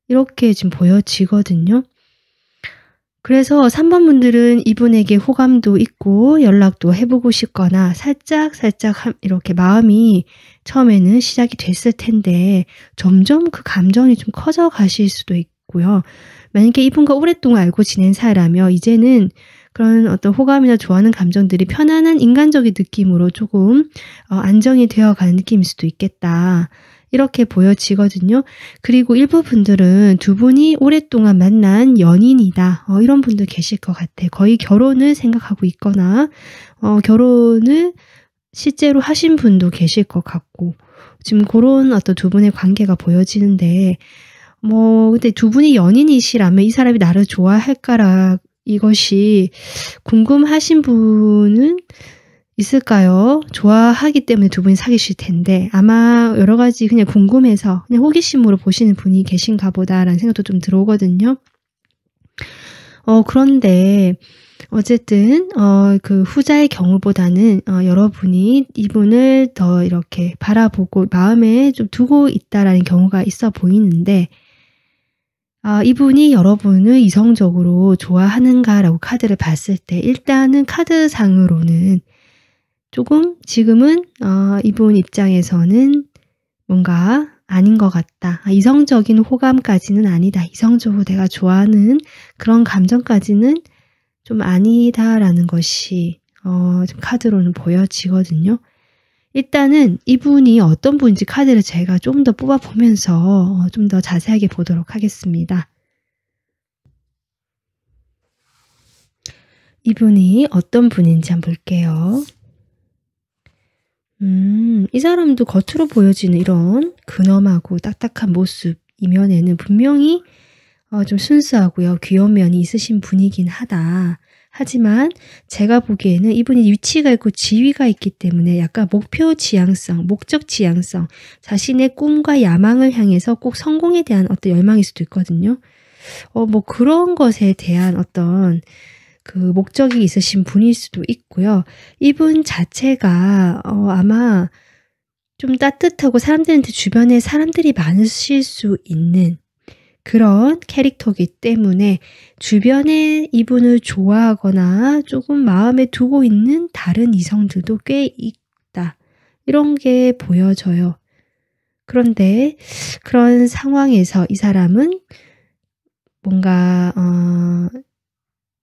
이렇게 지금 보여지거든요. 그래서 3번 분들은 이분에게 호감도 있고 연락도 해보고 싶거나 살짝 이렇게 마음이 처음에는 시작이 됐을 텐데 점점 그 감정이 좀 커져 가실 수도 있고요. 만약에 이분과 오랫동안 알고 지낸 사이라면 이제는 그런 어떤 호감이나 좋아하는 감정들이 편안한 인간적인 느낌으로 조금 안정이 되어가는 느낌일 수도 있겠다. 이렇게 보여지거든요. 그리고 일부 분들은 두 분이 오랫동안 만난 연인이다. 이런 분도 계실 것 같아요. 거의 결혼을 생각하고 있거나 결혼을 실제로 하신 분도 계실 것 같고 지금 그런 어떤 두 분의 관계가 보여지는데 근데 두 분이 연인이시라면 이 사람이 나를 좋아할까라 이것이 궁금하신 분은 있을까요? 좋아하기 때문에 두 분이 사귀실 텐데 아마 여러 가지 그냥 궁금해서 그냥 호기심으로 보시는 분이 계신가 보다라는 생각도 좀 들어오거든요. 그런데 어쨌든 그 후자의 경우보다는 여러분이 이분을 더 이렇게 바라보고 마음에 좀 두고 있다라는 경우가 있어 보이는데 이분이 여러분을 이성적으로 좋아하는가라고 카드를 봤을 때 일단은 카드상으로는 조금 지금은 이분 입장에서는 뭔가 아닌 것 같다. 이성적인 호감까지는 아니다. 이성적으로 내가 좋아하는 그런 감정까지는 좀 아니다라는 것이 좀 카드로는 보여지거든요. 일단은 이분이 어떤 분인지 카드를 제가 좀 더 뽑아보면서 좀 더 자세하게 보도록 하겠습니다. 이분이 어떤 분인지 한번 볼게요. 이 사람도 겉으로 보여지는 이런 근엄하고 딱딱한 모습 이면에는 분명히 좀 순수하고요. 귀여운 면이 있으신 분이긴 하다. 하지만 제가 보기에는 이분이 위치가 있고 지위가 있기 때문에 약간 목표 지향성, 목적 지향성, 자신의 꿈과 야망을 향해서 꼭 성공에 대한 어떤 열망일 수도 있거든요. 그런 것에 대한 어떤 그 목적이 있으신 분일 수도 있고요. 이분 자체가 아마 좀 따뜻하고 사람들한테 주변에 사람들이 많으실 수 있는 그런 캐릭터이기 때문에 주변에 이분을 좋아하거나 조금 마음에 두고 있는 다른 이성들도 꽤 있다. 이런 게 보여져요. 그런데 그런 상황에서 이 사람은 뭔가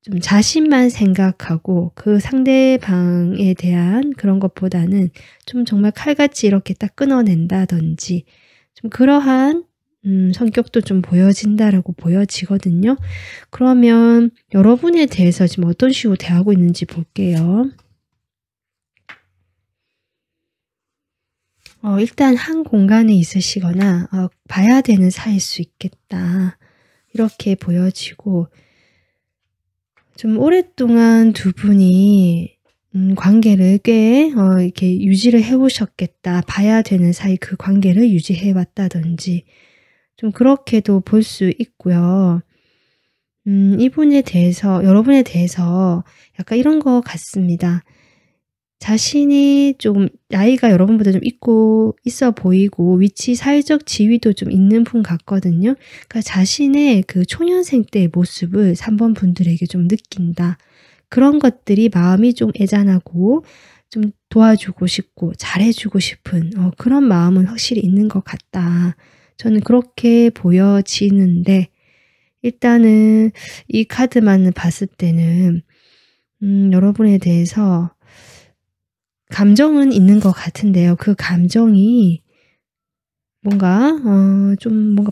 좀 자신만 생각하고 그 상대방에 대한 그런 것보다는 좀 정말 칼같이 이렇게 딱 끊어낸다든지 좀 그러한 성격도 좀 보여진다라고 보여지거든요. 그러면 여러분에 대해서 지금 어떤 식으로 대하고 있는지 볼게요. 일단 한 공간에 있으시거나 봐야 되는 사이일 수 있겠다. 이렇게 보여지고 좀 오랫동안 두 분이 관계를 꽤 이렇게 유지를 해오셨겠다. 봐야 되는 사이 그 관계를 유지해 왔다든지 좀 그렇게도 볼 수 있고요. 이분에 대해서 여러분에 대해서 약간 이런 것 같습니다. 자신이 좀 나이가 여러분보다 좀 있어 보이고 사회적 지위도 좀 있는 분 같거든요. 그러니까 자신의 그 초년생 때의 모습을 3번 분들에게 좀 느낀다. 그런 것들이 마음이 좀 애잔하고 좀 도와주고 싶고 잘해주고 싶은 그런 마음은 확실히 있는 것 같다. 저는 그렇게 보여지는데 일단은 이 카드만 봤을 때는 여러분에 대해서 감정은 있는 것 같은데요. 그 감정이 뭔가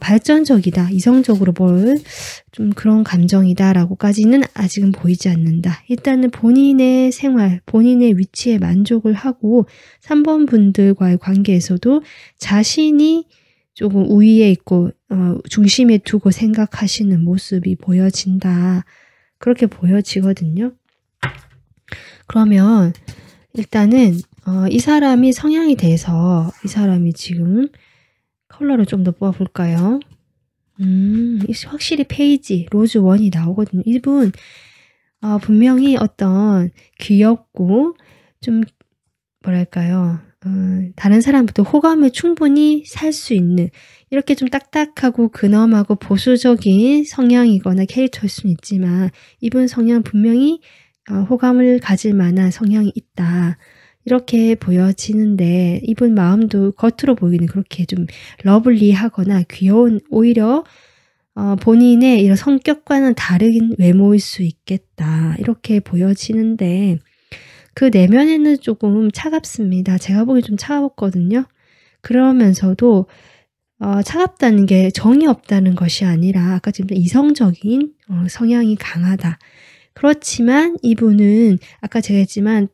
발전적이다. 이성적으로 좀 그런 감정이다라고까지는 아직은 보이지 않는다. 일단은 본인의 생활, 본인의 위치에 만족을 하고 3번 분들과의 관계에서도 자신이 조금 우위에 있고 중심에 두고 생각하시는 모습이 보여진다. 그렇게 보여지거든요. 그러면 일단은 이 사람이 성향에 대해서 이 사람이 지금 컬러를 좀 더 뽑아볼까요? 확실히 페이지 로즈 1이 나오거든요. 이분 분명히 어떤 귀엽고 좀 뭐랄까요? 다른 사람부터 호감을 충분히 살 수 있는 이렇게 좀 딱딱하고 근엄하고 보수적인 성향이거나 캐릭터일 수는 있지만 이분 성향 분명히 호감을 가질 만한 성향이 있다. 이렇게 보여지는데 이분 마음도 겉으로 보기는 그렇게 좀 러블리하거나 귀여운 오히려 본인의 이런 성격과는 다른 외모일 수 있겠다. 이렇게 보여지는데 그 내면에는 조금 차갑습니다. 제가 보기 좀 차갑거든요. 그러면서도 차갑다는 게 정이 없다는 것이 아니라 아까 지금 이성적인 성향이 강하다. 그렇지만 이분은 아까 제가 했지만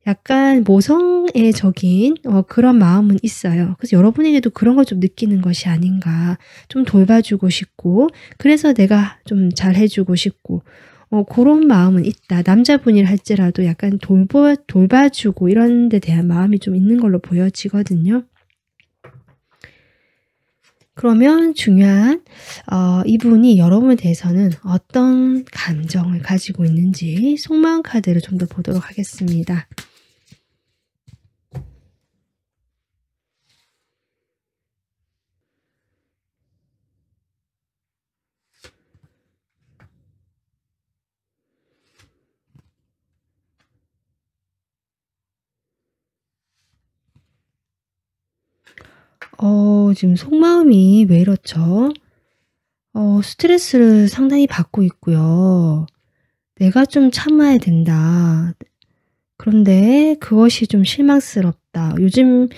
약간 모성애적인 그런 마음은 있어요. 그래서 여러분에게도 그런 걸 좀 느끼는 것이 아닌가. 좀 돌봐주고 싶고 그래서 내가 좀 잘해주고 싶고 그런 마음은 있다. 남자분이라 할지라도 약간 돌봐주고 이런 데 대한 마음이 좀 있는 걸로 보여지거든요. 그러면 중요한 이분이 여러분에 대해서는 어떤 감정을 가지고 있는지 속마음 카드를 좀 더 보도록 하겠습니다. 지금 속마음이 왜 이렇죠? 스트레스를 상당히 받고 있고요. 내가 좀 참아야 된다. 그런데 그것이 좀 실망스럽다. 요즘에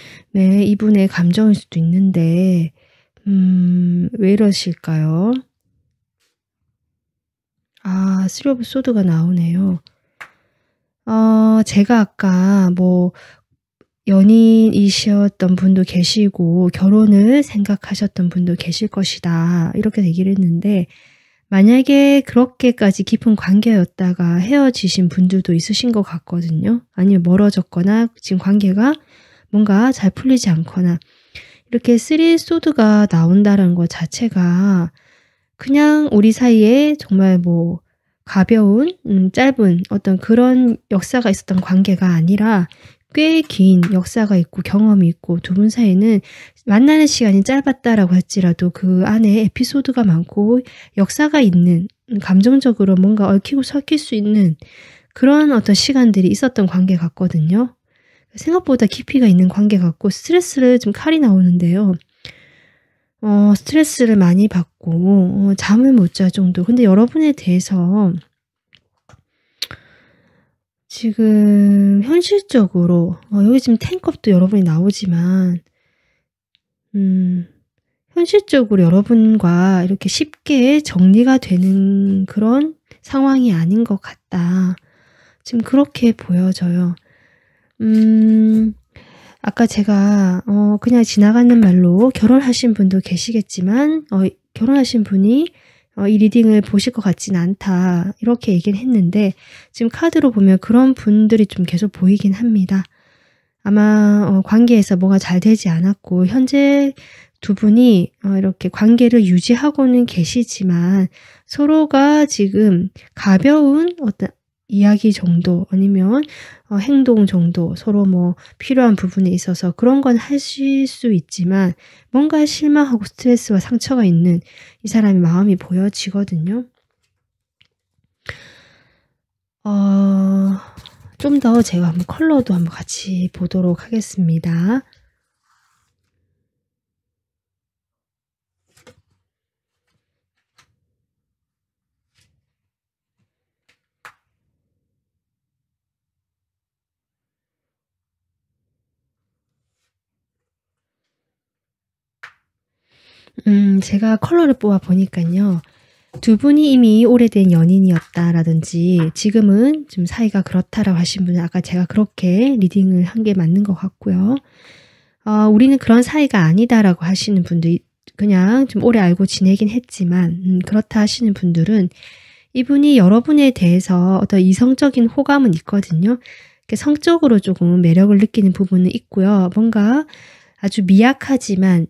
이분의 감정일 수도 있는데 왜 이러실까요? 쓰리 오브 소드가 나오네요. 제가 아까 연인이셨던 분도 계시고 결혼을 생각하셨던 분도 계실 것이다. 이렇게 얘기를 했는데 만약에 그렇게까지 깊은 관계였다가 헤어지신 분들도 있으신 것 같거든요. 아니면 멀어졌거나 지금 관계가 뭔가 잘 풀리지 않거나 이렇게 쓰리 소드가 나온다는 것 자체가 그냥 우리 사이에 정말 가벼운 짧은 어떤 그런 역사가 있었던 관계가 아니라 꽤 긴 역사가 있고 경험이 있고 두 분 사이는 만나는 시간이 짧았다라고 할지라도 그 안에 에피소드가 많고 역사가 있는 감정적으로 뭔가 얽히고 설킬 수 있는 그런 어떤 시간들이 있었던 관계 같거든요. 생각보다 깊이가 있는 관계 같고 스트레스를 좀 칼이 나오는데요. 스트레스를 많이 받고 잠을 못 잘 정도. 근데 여러분에 대해서 지금 현실적으로 여기 지금 텐컵도 여러분이 나오지만 현실적으로 여러분과 이렇게 쉽게 정리가 되는 그런 상황이 아닌 것 같다. 지금 그렇게 보여져요. 아까 제가 그냥 지나가는 말로 결혼하신 분도 계시겠지만 결혼하신 분이 이 리딩을 보실 것 같지는 않다. 이렇게 얘기를 했는데 지금 카드로 보면 그런 분들이 좀 계속 보이긴 합니다. 아마 관계에서 뭐가 잘 되지 않았고 현재 두 분이 이렇게 관계를 유지하고는 계시지만 서로가 지금 가벼운 어떤 이야기 정도 아니면 행동 정도 서로 뭐 필요한 부분에 있어서 그런 건 하실 수 있지만 뭔가 실망하고 스트레스와 상처가 있는 이 사람의 마음이 보여지거든요. 좀 더 제가 한번 컬러도 한번 같이 보도록 하겠습니다. 제가 컬러를 뽑아 보니깐요. 두 분이 이미 오래된 연인이었다라든지 지금은 좀 사이가 그렇다라고 하신 분은 아까 제가 그렇게 리딩을 한 게 맞는 것 같고요. 우리는 그런 사이가 아니다라고 하시는 분들 그냥 좀 오래 알고 지내긴 했지만 그렇다 하시는 분들은 이분이 여러분에 대해서 어떤 이성적인 호감은 있거든요. 성적으로 조금 매력을 느끼는 부분은 있고요. 뭔가 아주 미약하지만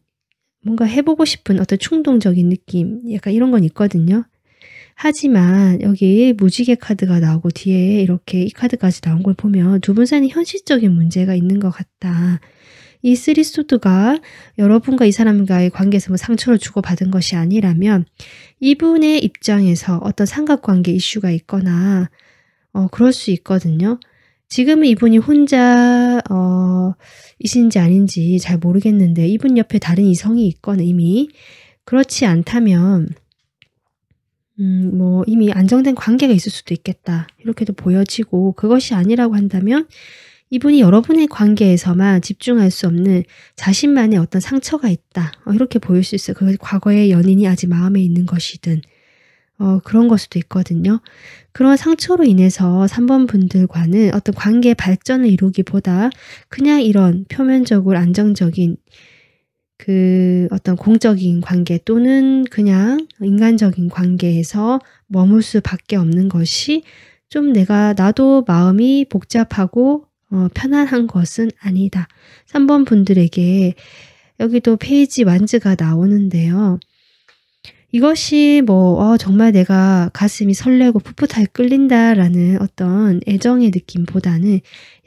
뭔가 해보고 싶은 어떤 충동적인 느낌 약간 이런 건 있거든요. 하지만 여기 무지개 카드가 나오고 뒤에 이렇게 이 카드까지 나온 걸 보면 두 분 사이는 현실적인 문제가 있는 것 같다. 이 쓰리 소드가 여러분과 이 사람과의 관계에서 뭐 상처를 주고받은 것이 아니라면 이분의 입장에서 어떤 삼각관계 이슈가 있거나 그럴 수 있거든요. 지금은 이분이 혼자 이신지 아닌지 잘 모르겠는데 이분 옆에 다른 이성이 있거나 이미 그렇지 않다면 뭐 이미 안정된 관계가 있을 수도 있겠다. 이렇게도 보여지고 그것이 아니라고 한다면 이분이 여러분의 관계에서만 집중할 수 없는 자신만의 어떤 상처가 있다. 이렇게 보일 수 있어요. 그 과거의 연인이 아직 마음에 있는 것이든 그런 걸 수도 있거든요. 그런 상처로 인해서 3번 분들과는 어떤 관계 발전을 이루기보다 그냥 이런 표면적으로 안정적인 그 어떤 공적인 관계 또는 그냥 인간적인 관계에서 머물 수밖에 없는 것이 좀 나도 마음이 복잡하고 편안한 것은 아니다. 3번 분들에게 여기도 페이지 완즈가 나오는데요. 이것이 뭐 정말 내가 가슴이 설레고 풋풋하게 끌린다라는 어떤 애정의 느낌보다는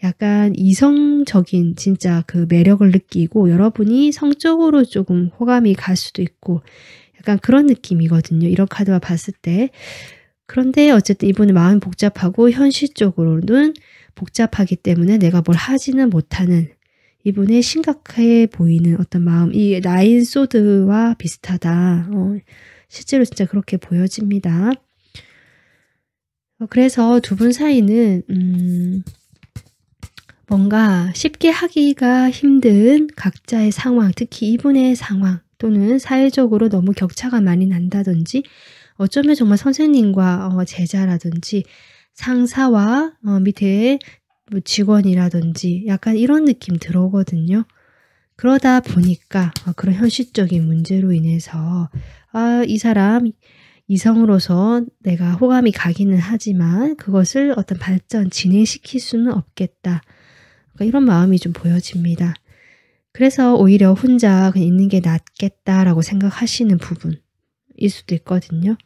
약간 이성적인 진짜 그 매력을 느끼고 여러분이 성적으로 조금 호감이 갈 수도 있고 약간 그런 느낌이거든요. 이런 카드와 봤을 때. 그런데 어쨌든 이분은 마음이 복잡하고 현실적으로는 복잡하기 때문에 내가 뭘 하지는 못하는 이분의 심각해 보이는 어떤 마음, 이 나인 소드와 비슷하다. 실제로 진짜 그렇게 보여집니다. 그래서 두 분 사이는 뭔가 쉽게 하기가 힘든 각자의 상황, 특히 이분의 상황 또는 사회적으로 너무 격차가 많이 난다든지 어쩌면 정말 선생님과 제자라든지 상사와 밑에 뭐 직원이라든지 약간 이런 느낌 들어오거든요. 그러다 보니까 그런 현실적인 문제로 인해서 이 사람 이성으로서 내가 호감이 가기는 하지만 그것을 어떤 발전, 진행시킬 수는 없겠다. 그러니까 이런 마음이 좀 보여집니다. 그래서 오히려 혼자 그냥 있는 게 낫겠다라고 생각하시는 부분일 수도 있거든요.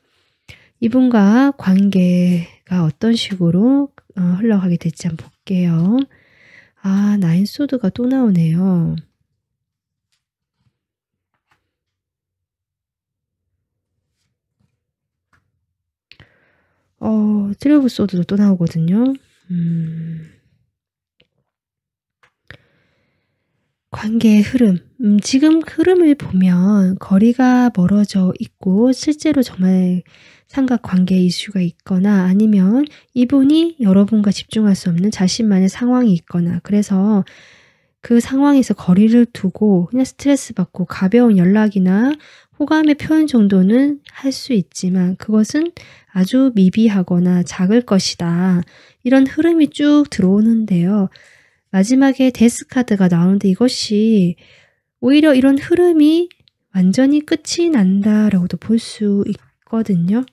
이분과 관계가 어떤 식으로 흘러가게 될지 한번 볼게요. 나인 소드가 또 나오네요. 트리 오브 소드도 또 나오거든요. 관계의 흐름. 지금 흐름을 보면 거리가 멀어져 있고 실제로 정말 삼각관계 이슈가 있거나 아니면 이분이 여러분과 집중할 수 없는 자신만의 상황이 있거나 그래서 그 상황에서 거리를 두고 그냥 스트레스 받고 가벼운 연락이나 호감의 표현 정도는 할 수 있지만 그것은 아주 미비하거나 작을 것이다. 이런 흐름이 쭉 들어오는데요. 마지막에 데스 카드가 나오는데 이것이 오히려 이런 흐름이 완전히 끝이 난다라고도 볼 수 있거든요.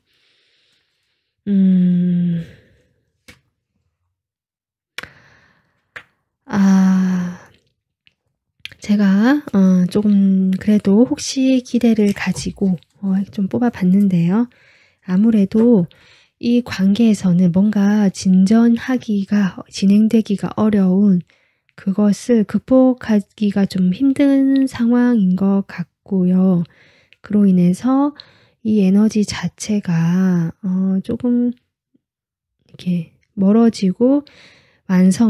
제가 조금 그래도 혹시 기대를 가지고 좀 뽑아 봤는데요. 아무래도 이 관계에서는 뭔가 진행되기가 어려운 그것을 극복하기가 좀 힘든 상황인 것 같고요. 그로 인해서 이 에너지 자체가 조금 이렇게 멀어지고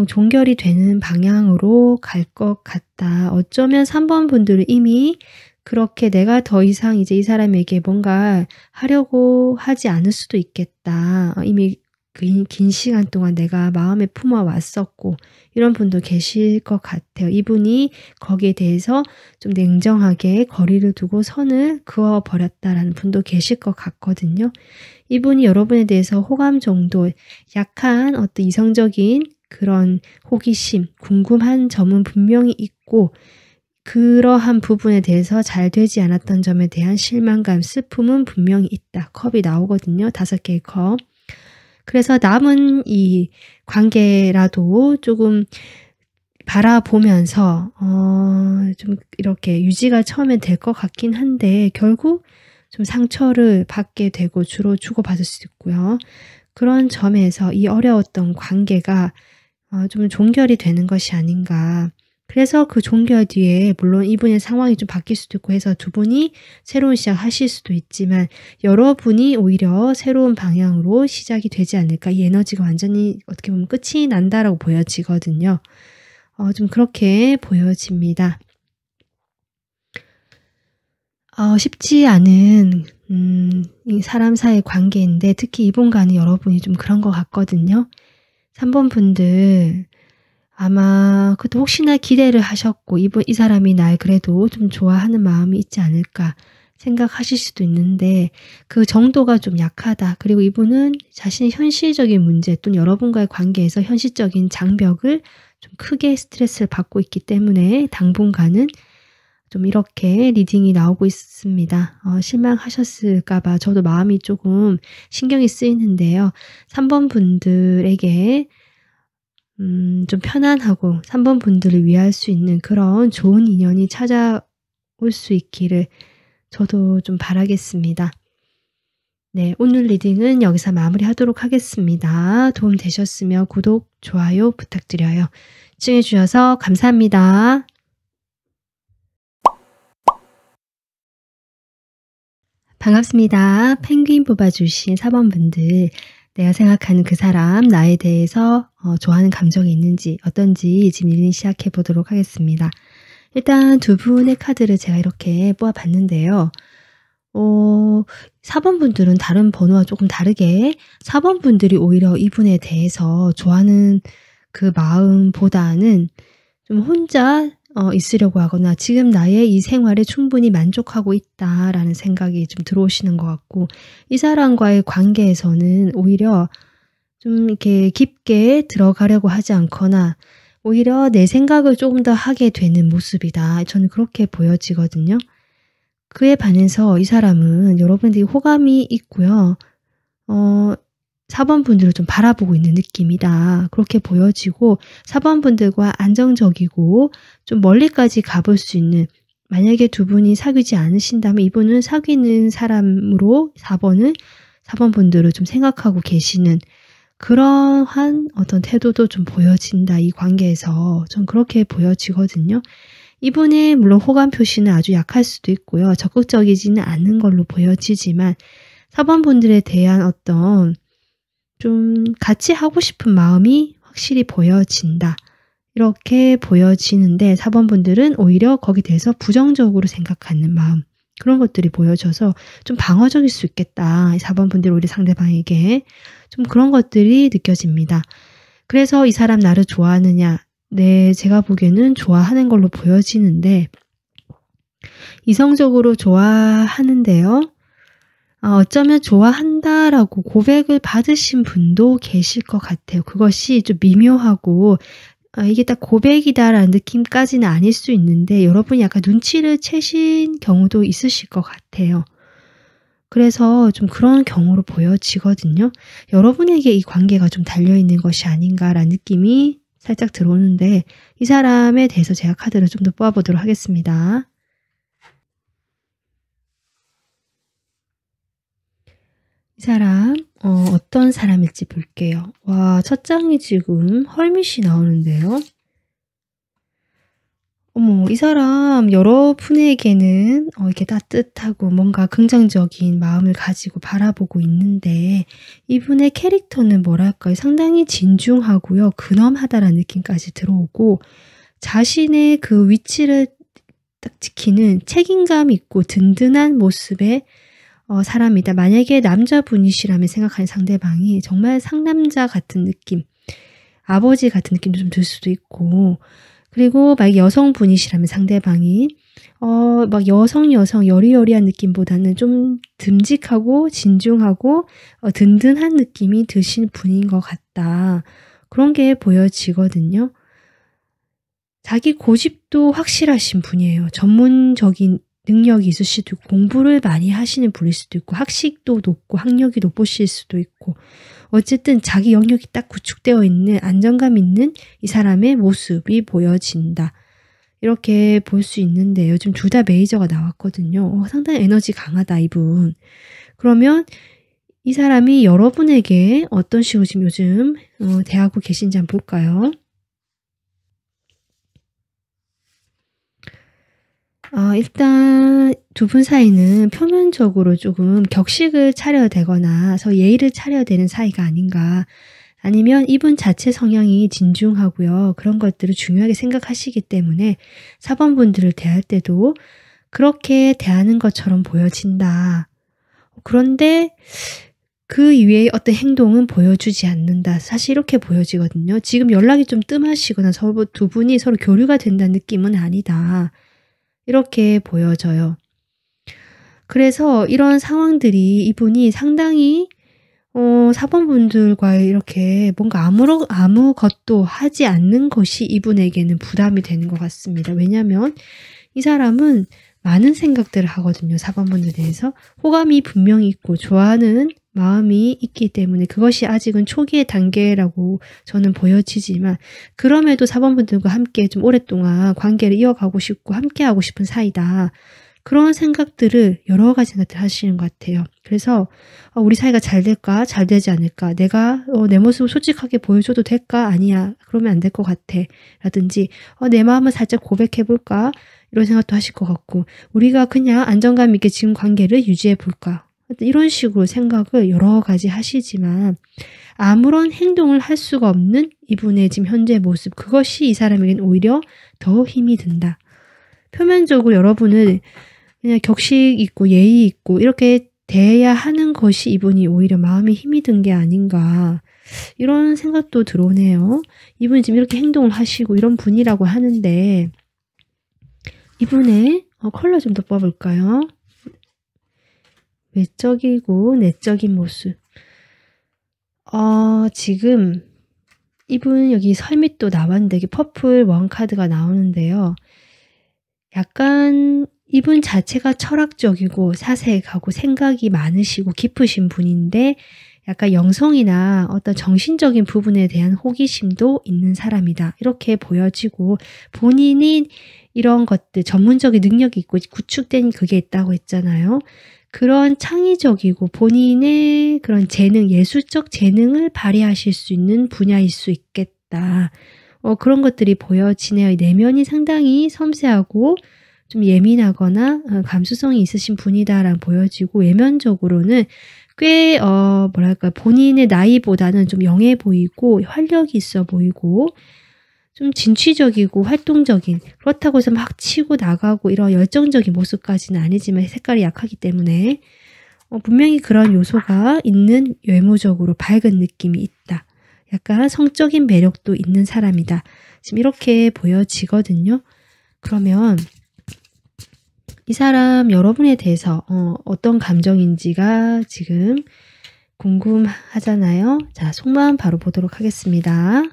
종결이 되는 방향으로 갈 것 같다. 어쩌면 3번 분들은 이미 그렇게 내가 더 이상 이제 이 사람에게 뭔가 하려고 하지 않을 수도 있겠다. 이미 긴 시간 동안 내가 마음에 품어왔었고 이런 분도 계실 것 같아요. 이분이 거기에 대해서 좀 냉정하게 거리를 두고 선을 그어버렸다라는 분도 계실 것 같거든요. 이분이 여러분에 대해서 호감 정도, 약한 어떤 이성적인 그런 호기심, 궁금한 점은 분명히 있고 그러한 부분에 대해서 잘 되지 않았던 점에 대한 실망감, 슬픔은 분명히 있다. 컵이 나오거든요. 5개의 컵. 그래서 남은 이 관계라도 조금 바라보면서 좀 이렇게 유지가 처음엔 될 것 같긴 한데 결국 좀 상처를 받게 되고 주로 주고받을 수도 있고요. 그런 점에서 이 어려웠던 관계가 좀 종결이 되는 것이 아닌가. 그래서 그 종결 뒤에 물론 이분의 상황이 좀 바뀔 수도 있고 해서 두 분이 새로운 시작 하실 수도 있지만 여러분이 오히려 새로운 방향으로 시작이 되지 않을까. 이 에너지가 완전히 어떻게 보면 끝이 난다라고 보여지거든요. 좀 그렇게 보여집니다. 쉽지 않은 이 사람 사이의 관계인데 특히 이분과는 여러분이 좀 그런 것 같거든요. 3번 분들 아마 그것도 혹시나 기대를 하셨고 이 사람이 날 그래도 좀 좋아하는 마음이 있지 않을까 생각하실 수도 있는데 그 정도가 좀 약하다. 그리고 이분은 자신의 현실적인 문제 또는 여러분과의 관계에서 현실적인 장벽을 좀 크게 스트레스를 받고 있기 때문에 당분간은 좀 이렇게 리딩이 나오고 있습니다. 실망하셨을까 봐 저도 마음이 조금 신경이 쓰이는데요. 3번 분들에게 좀 편안하고 3번 분들을 위할 수 있는 그런 좋은 인연이 찾아올 수 있기를 저도 좀 바라겠습니다. 네, 오늘 리딩은 여기서 마무리하도록 하겠습니다. 도움 되셨으면 구독, 좋아요 부탁드려요. 시청해 주셔서 감사합니다. 반갑습니다. 펭귄 뽑아주신 4번 분들, 내가 생각하는 그 사람, 나에 대해서 좋아하는 감정이 있는지 어떤지 지금 리딩 시작해 보도록 하겠습니다. 일단 두 분의 카드를 제가 이렇게 뽑아봤는데요. 4번 분들은 다른 번호와 조금 다르게 4번 분들이 오히려 이분에 대해서 좋아하는 그 마음보다는 좀 혼자 있으려고 하거나 지금 나의 이 생활에 충분히 만족하고 있다라는 생각이 좀 들어오시는 것 같고 이 사람과의 관계에서는 오히려 좀 이렇게 깊게 들어가려고 하지 않거나 오히려 내 생각을 조금 더 하게 되는 모습이다. 저는 그렇게 보여지거든요. 그에 반해서 이 사람은 여러분들이 호감이 있고요. 4번 분들을 좀 바라보고 있는 느낌이다. 그렇게 보여지고 4번 분들과 안정적이고 좀 멀리까지 가볼 수 있는 만약에 두 분이 사귀지 않으신다면 이분은 사귀는 사람으로 4번 분들을 좀 생각하고 계시는 그러한 어떤 태도도 좀 보여진다. 이 관계에서 전 그렇게 보여지거든요. 이분의 물론 호감 표시는 아주 약할 수도 있고요. 적극적이지는 않은 걸로 보여지지만 4번 분들에 대한 어떤 좀 같이 하고 싶은 마음이 확실히 보여진다. 이렇게 보여지는데 4번 분들은 오히려 거기에 대해서 부정적으로 생각하는 마음 그런 것들이 보여져서 좀 방어적일 수 있겠다. 4번 분들이 오히려 상대방에게 좀 그런 것들이 느껴집니다. 그래서 이 사람 나를 좋아하느냐? 네, 제가 보기에는 좋아하는 걸로 보여지는데 이성적으로 좋아하는데요. 어쩌면 좋아한다라고 고백을 받으신 분도 계실 것 같아요. 그것이 좀 미묘하고 이게 딱 고백이다라는 느낌까지는 아닐 수 있는데 여러분이 약간 눈치를 채신 경우도 있으실 것 같아요. 그래서 좀 그런 경우로 보여지거든요. 여러분에게 이 관계가 좀 달려있는 것이 아닌가라는 느낌이 살짝 들어오는데 이 사람에 대해서 제가 카드를 좀 더 뽑아보도록 하겠습니다. 이 사람 어떤 사람일지 볼게요. 와, 첫 장이 지금 헐밋이 나오는데요. 어머, 이 사람 여러분에게는 이렇게 따뜻하고 뭔가 긍정적인 마음을 가지고 바라보고 있는데 이분의 캐릭터는 뭐랄까요? 상당히 진중하고요. 근엄하다라는 느낌까지 들어오고 자신의 그 위치를 딱 지키는 책임감 있고 든든한 모습의 사람이다. 만약에 남자분이시라면 생각하는 상대방이 정말 상남자 같은 느낌, 아버지 같은 느낌도 좀 들 수도 있고 그리고 만약 여성분이시라면 상대방이 막 여성 여리여리한 느낌보다는 좀 듬직하고 진중하고 든든한 느낌이 드신 분인 것 같다. 그런 게 보여지거든요. 자기 고집도 확실하신 분이에요. 전문적인 능력이 있을 수도 있고 공부를 많이 하시는 분일 수도 있고 학식도 높고 학력이 높으실 수도 있고 어쨌든 자기 영역이 딱 구축되어 있는 안정감 있는 이 사람의 모습이 보여진다. 이렇게 볼 수 있는데 요즘 둘 다 메이저가 나왔거든요. 상당히 에너지 강하다 이분. 그러면 이 사람이 여러분에게 어떤 식으로 지금 요즘 대하고 계신지 한번 볼까요? 일단 두 분 사이는 표면적으로 조금 격식을 차려야 되거나 서로 예의를 차려야 되는 사이가 아닌가. 아니면 이분 자체 성향이 진중하고요. 그런 것들을 중요하게 생각하시기 때문에 사번분들을 대할 때도 그렇게 대하는 것처럼 보여진다. 그런데 그 이외의 어떤 행동은 보여주지 않는다. 사실 이렇게 보여지거든요. 지금 연락이 좀 뜸하시거나 서로 두 분이 서로 교류가 된다는 느낌은 아니다. 이렇게 보여져요. 그래서 이런 상황들이 이분이 상당히 사번분들과 이렇게 뭔가 아무것도 하지 않는 것이 이분에게는 부담이 되는 것 같습니다. 왜냐하면 이 사람은 많은 생각들을 하거든요. 사번분들에 대해서 호감이 분명히 있고 좋아하는 마음이 있기 때문에 그것이 아직은 초기의 단계라고 저는 보여지지만 그럼에도 사번분들과 함께 좀 오랫동안 관계를 이어가고 싶고 함께 하고 싶은 사이다. 그런 생각들을 여러 가지 생각들을 하시는 것 같아요. 그래서 우리 사이가 잘 될까? 잘 되지 않을까? 내가 내 모습을 솔직하게 보여줘도 될까? 아니야. 그러면 안 될 것 같아. 라든지 내 마음을 살짝 고백해볼까? 이런 생각도 하실 것 같고 우리가 그냥 안정감 있게 지금 관계를 유지해 볼까? 이런 식으로 생각을 여러 가지 하시지만 아무런 행동을 할 수가 없는 이분의 지금 현재 모습 그것이 이 사람에게는 오히려 더 힘이 든다. 표면적으로 여러분을 그냥 격식 있고 예의 있고 이렇게 대해야 하는 것이 이분이 오히려 마음에 힘이 든 게 아닌가 이런 생각도 들어오네요. 이분이 지금 이렇게 행동을 하시고 이런 분이라고 하는데 이분의 컬러 좀 더 뽑아볼까요? 외적이고 내적인 모습. 지금 이분 여기 설밋도 나왔는데 여기 퍼플 원 카드가 나오는데요. 약간 이분 자체가 철학적이고 사색하고 생각이 많으시고 깊으신 분인데 약간 영성이나 어떤 정신적인 부분에 대한 호기심도 있는 사람이다. 이렇게 보여지고 본인이 이런 것들 전문적인 능력이 있고 구축된 그게 있다고 했잖아요. 그런 창의적이고 본인의 그런 재능, 예술적 재능을 발휘하실 수 있는 분야일 수 있겠다. 그런 것들이 보여지네요. 내면이 상당히 섬세하고 좀 예민하거나 감수성이 있으신 분이다라고 보여지고 외면적으로는 꽤 뭐랄까 본인의 나이보다는 좀 영해 보이고 활력이 있어 보이고 좀 진취적이고 활동적인 그렇다고 해서 막 치고 나가고 이런 열정적인 모습까지는 아니지만 색깔이 약하기 때문에 분명히 그런 요소가 있는 외모적으로 밝은 느낌이 있다. 약간 성적인 매력도 있는 사람이다. 지금 이렇게 보여지거든요. 그러면 이 사람 여러분에 대해서 어떤 감정인지가 지금 궁금하잖아요. 자, 속마음 바로 보도록 하겠습니다.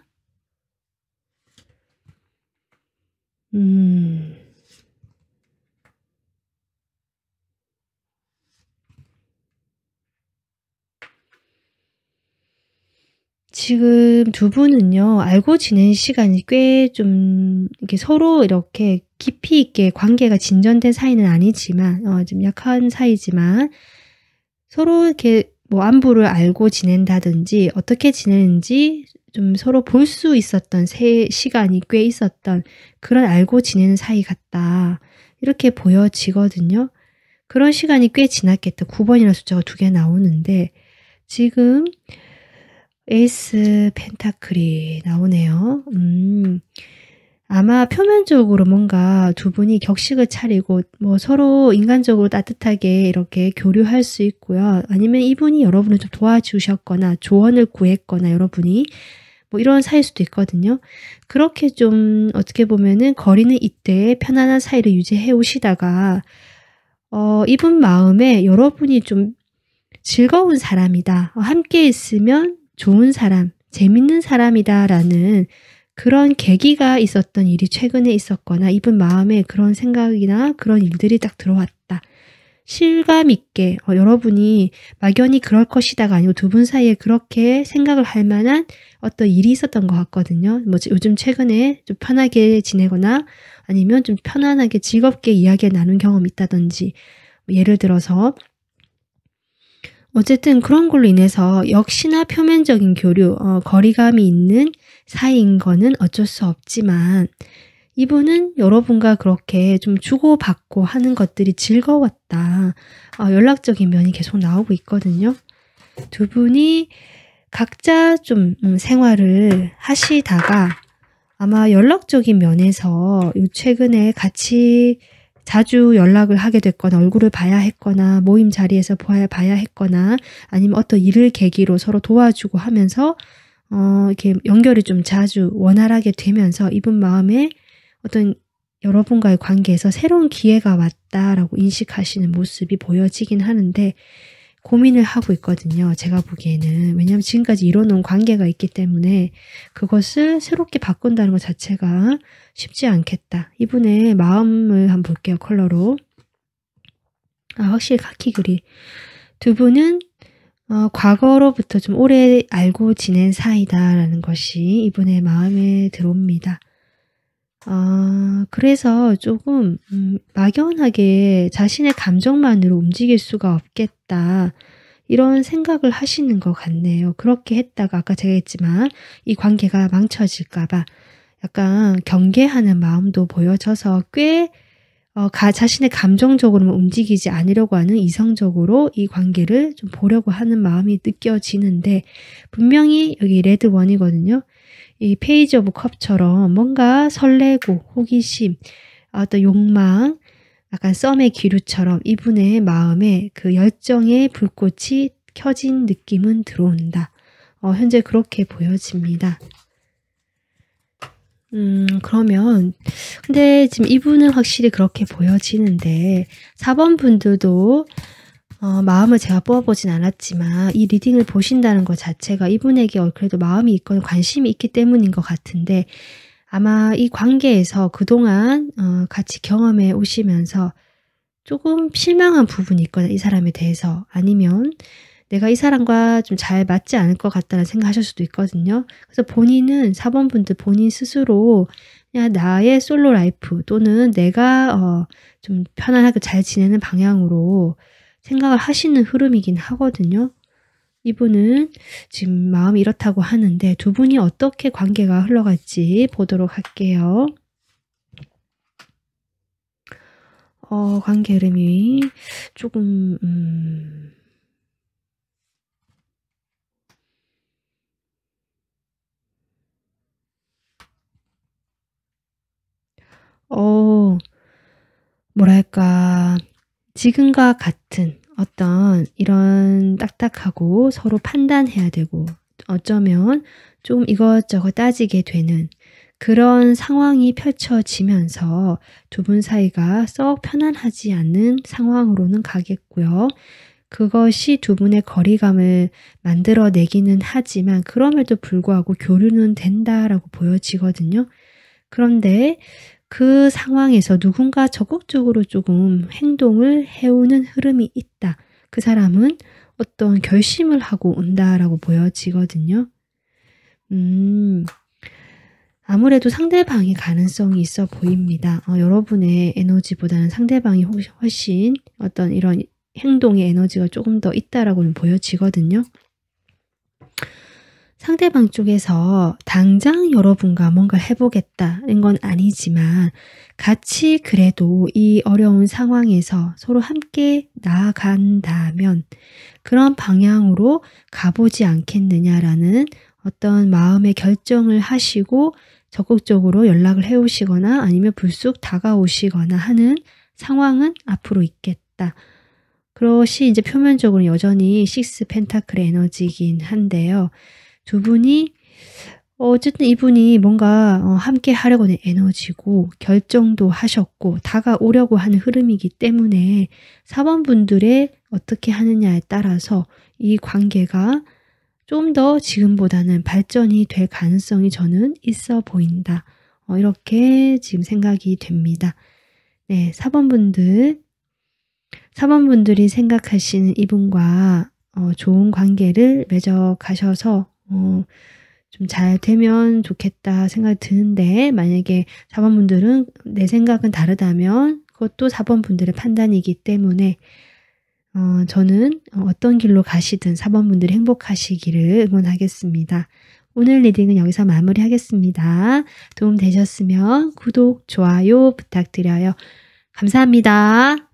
지금 두 분은요, 알고 지낸 시간이 꽤 좀 이렇게 서로 이렇게 깊이 있게 관계가 진전된 사이는 아니지만, 좀 약한 사이지만, 서로 이렇게 뭐 안부를 알고 지낸다든지 어떻게 지내는지 좀 서로 볼 수 있었던 시간이 꽤 있었던 그런 알고 지내는 사이 같다. 이렇게 보여지거든요. 그런 시간이 꽤 지났겠다. 9번이라는 숫자가 2개 나오는데 지금 에이스 펜타클이 나오네요. 아마 표면적으로 뭔가 두 분이 격식을 차리고 뭐 서로 인간적으로 따뜻하게 이렇게 교류할 수 있고요. 아니면 이분이 여러분을 좀 도와주셨거나 조언을 구했거나 여러분이 뭐 이런 사이일 수도 있거든요. 그렇게 좀 어떻게 보면은 거리는 이때 편안한 사이를 유지해 오시다가 이분 마음에 여러분이 좀 즐거운 사람이다. 함께 있으면 좋은 사람, 재밌는 사람이다라는 그런 계기가 있었던 일이 최근에 있었거나 이분 마음에 그런 생각이나 그런 일들이 딱 들어왔다. 실감 있게 여러분이 막연히 그럴 것이다가 아니고 두 분 사이에 그렇게 생각을 할 만한 어떤 일이 있었던 것 같거든요. 뭐 요즘 최근에 좀 편하게 지내거나 아니면 좀 편안하게 즐겁게 이야기를 나눈 경험이 있다든지 예를 들어서 어쨌든 그런 걸로 인해서 역시나 표면적인 교류, 거리감이 있는 사이인 거는 어쩔 수 없지만 이분은 여러분과 그렇게 좀 주고받고 하는 것들이 즐거웠다. 연락적인 면이 계속 나오고 있거든요. 두 분이 각자 좀 생활을 하시다가 아마 연락적인 면에서 최근에 같이 자주 연락을 하게 됐거나 얼굴을 봐야 했거나 모임 자리에서 봐야 했거나 아니면 어떤 일을 계기로 서로 도와주고 하면서 이렇게 연결이 좀 자주 원활하게 되면서 이분 마음에 어떤 여러분과의 관계에서 새로운 기회가 왔다라고 인식하시는 모습이 보여지긴 하는데 고민을 하고 있거든요. 제가 보기에는. 왜냐하면 지금까지 이뤄놓은 관계가 있기 때문에 그것을 새롭게 바꾼다는 것 자체가 쉽지 않겠다. 이분의 마음을 한번 볼게요. 컬러로. 확실히 카키그리. 두 분은 과거로부터 좀 오래 알고 지낸 사이다라는 것이 이분의 마음에 들어옵니다. 그래서 조금 막연하게 자신의 감정만으로 움직일 수가 없겠다. 이런 생각을 하시는 것 같네요. 그렇게 했다가 아까 제가 했지만 이 관계가 망쳐질까 봐 약간 경계하는 마음도 보여져서 꽤 자신의 감정적으로만 움직이지 않으려고 하는 이성적으로 이 관계를 좀 보려고 하는 마음이 느껴지는데 분명히 여기 레드 1이거든요. 이 페이지 오브 컵처럼 뭔가 설레고 호기심, 어떤 욕망, 약간 썸의 기류처럼 이분의 마음에 그 열정의 불꽃이 켜진 느낌은 들어온다. 현재 그렇게 보여집니다. 그러면 근데 지금 이분은 확실히 그렇게 보여지는데 4번 분들도 마음을 제가 뽑아보진 않았지만 이 리딩을 보신다는 것 자체가 이분에게 그래도 마음이 있거나 관심이 있기 때문인 것 같은데 아마 이 관계에서 그동안 같이 경험해 오시면서 조금 실망한 부분이 있거나 이 사람에 대해서 아니면 내가 이 사람과 좀 잘 맞지 않을 것 같다는 생각하실 수도 있거든요. 그래서 본인은 4번 분들 본인 스스로 그냥 나의 솔로 라이프 또는 내가 좀 편안하게 잘 지내는 방향으로 생각을 하시는 흐름이긴 하거든요. 이분은 지금 마음이 이렇다고 하는데 두 분이 어떻게 관계가 흘러갈지 보도록 할게요. 관계 흐름이 조금 뭐랄까 지금과 같은 어떤 이런 딱딱하고 서로 판단해야 되고 어쩌면 좀 이것저것 따지게 되는 그런 상황이 펼쳐지면서 두 분 사이가 썩 편안하지 않는 상황으로는 가겠고요. 그것이 두 분의 거리감을 만들어내기는 하지만 그럼에도 불구하고 교류는 된다라고 보여지거든요. 그런데 그 상황에서 누군가 적극적으로 조금 행동을 해오는 흐름이 있다. 그 사람은 어떤 결심을 하고 온다라고 보여지거든요. 아무래도 상대방이 가능성이 있어 보입니다. 여러분의 에너지보다는 상대방이 훨씬 어떤 이런 행동의 에너지가 조금 더 있다라고는 보여지거든요. 상대방 쪽에서 당장 여러분과 뭔가 해보겠다는 건 아니지만 같이 그래도 이 어려운 상황에서 서로 함께 나아간다면 그런 방향으로 가보지 않겠느냐라는 어떤 마음의 결정을 하시고 적극적으로 연락을 해오시거나 아니면 불쑥 다가오시거나 하는 상황은 앞으로 있겠다. 그것이 이제 표면적으로 여전히 식스 펜타클의 에너지이긴 한데요. 두 분이 어쨌든 이분이 뭔가 함께 하려고 하는 에너지고 결정도 하셨고 다가오려고 하는 흐름이기 때문에 4번 분들의 어떻게 하느냐에 따라서 이 관계가 좀 더 지금보다는 발전이 될 가능성이 저는 있어 보인다. 이렇게 지금 생각이 됩니다. 네, 4번 분들이 생각하시는 이분과 좋은 관계를 맺어 가셔서 좀 잘 되면 좋겠다 생각이 드는데 만약에 4번 분들은 내 생각은 다르다면 그것도 4번 분들의 판단이기 때문에 저는 어떤 길로 가시든 4번 분들이 행복하시기를 응원하겠습니다. 오늘 리딩은 여기서 마무리하겠습니다. 도움 되셨으면 구독, 좋아요 부탁드려요. 감사합니다.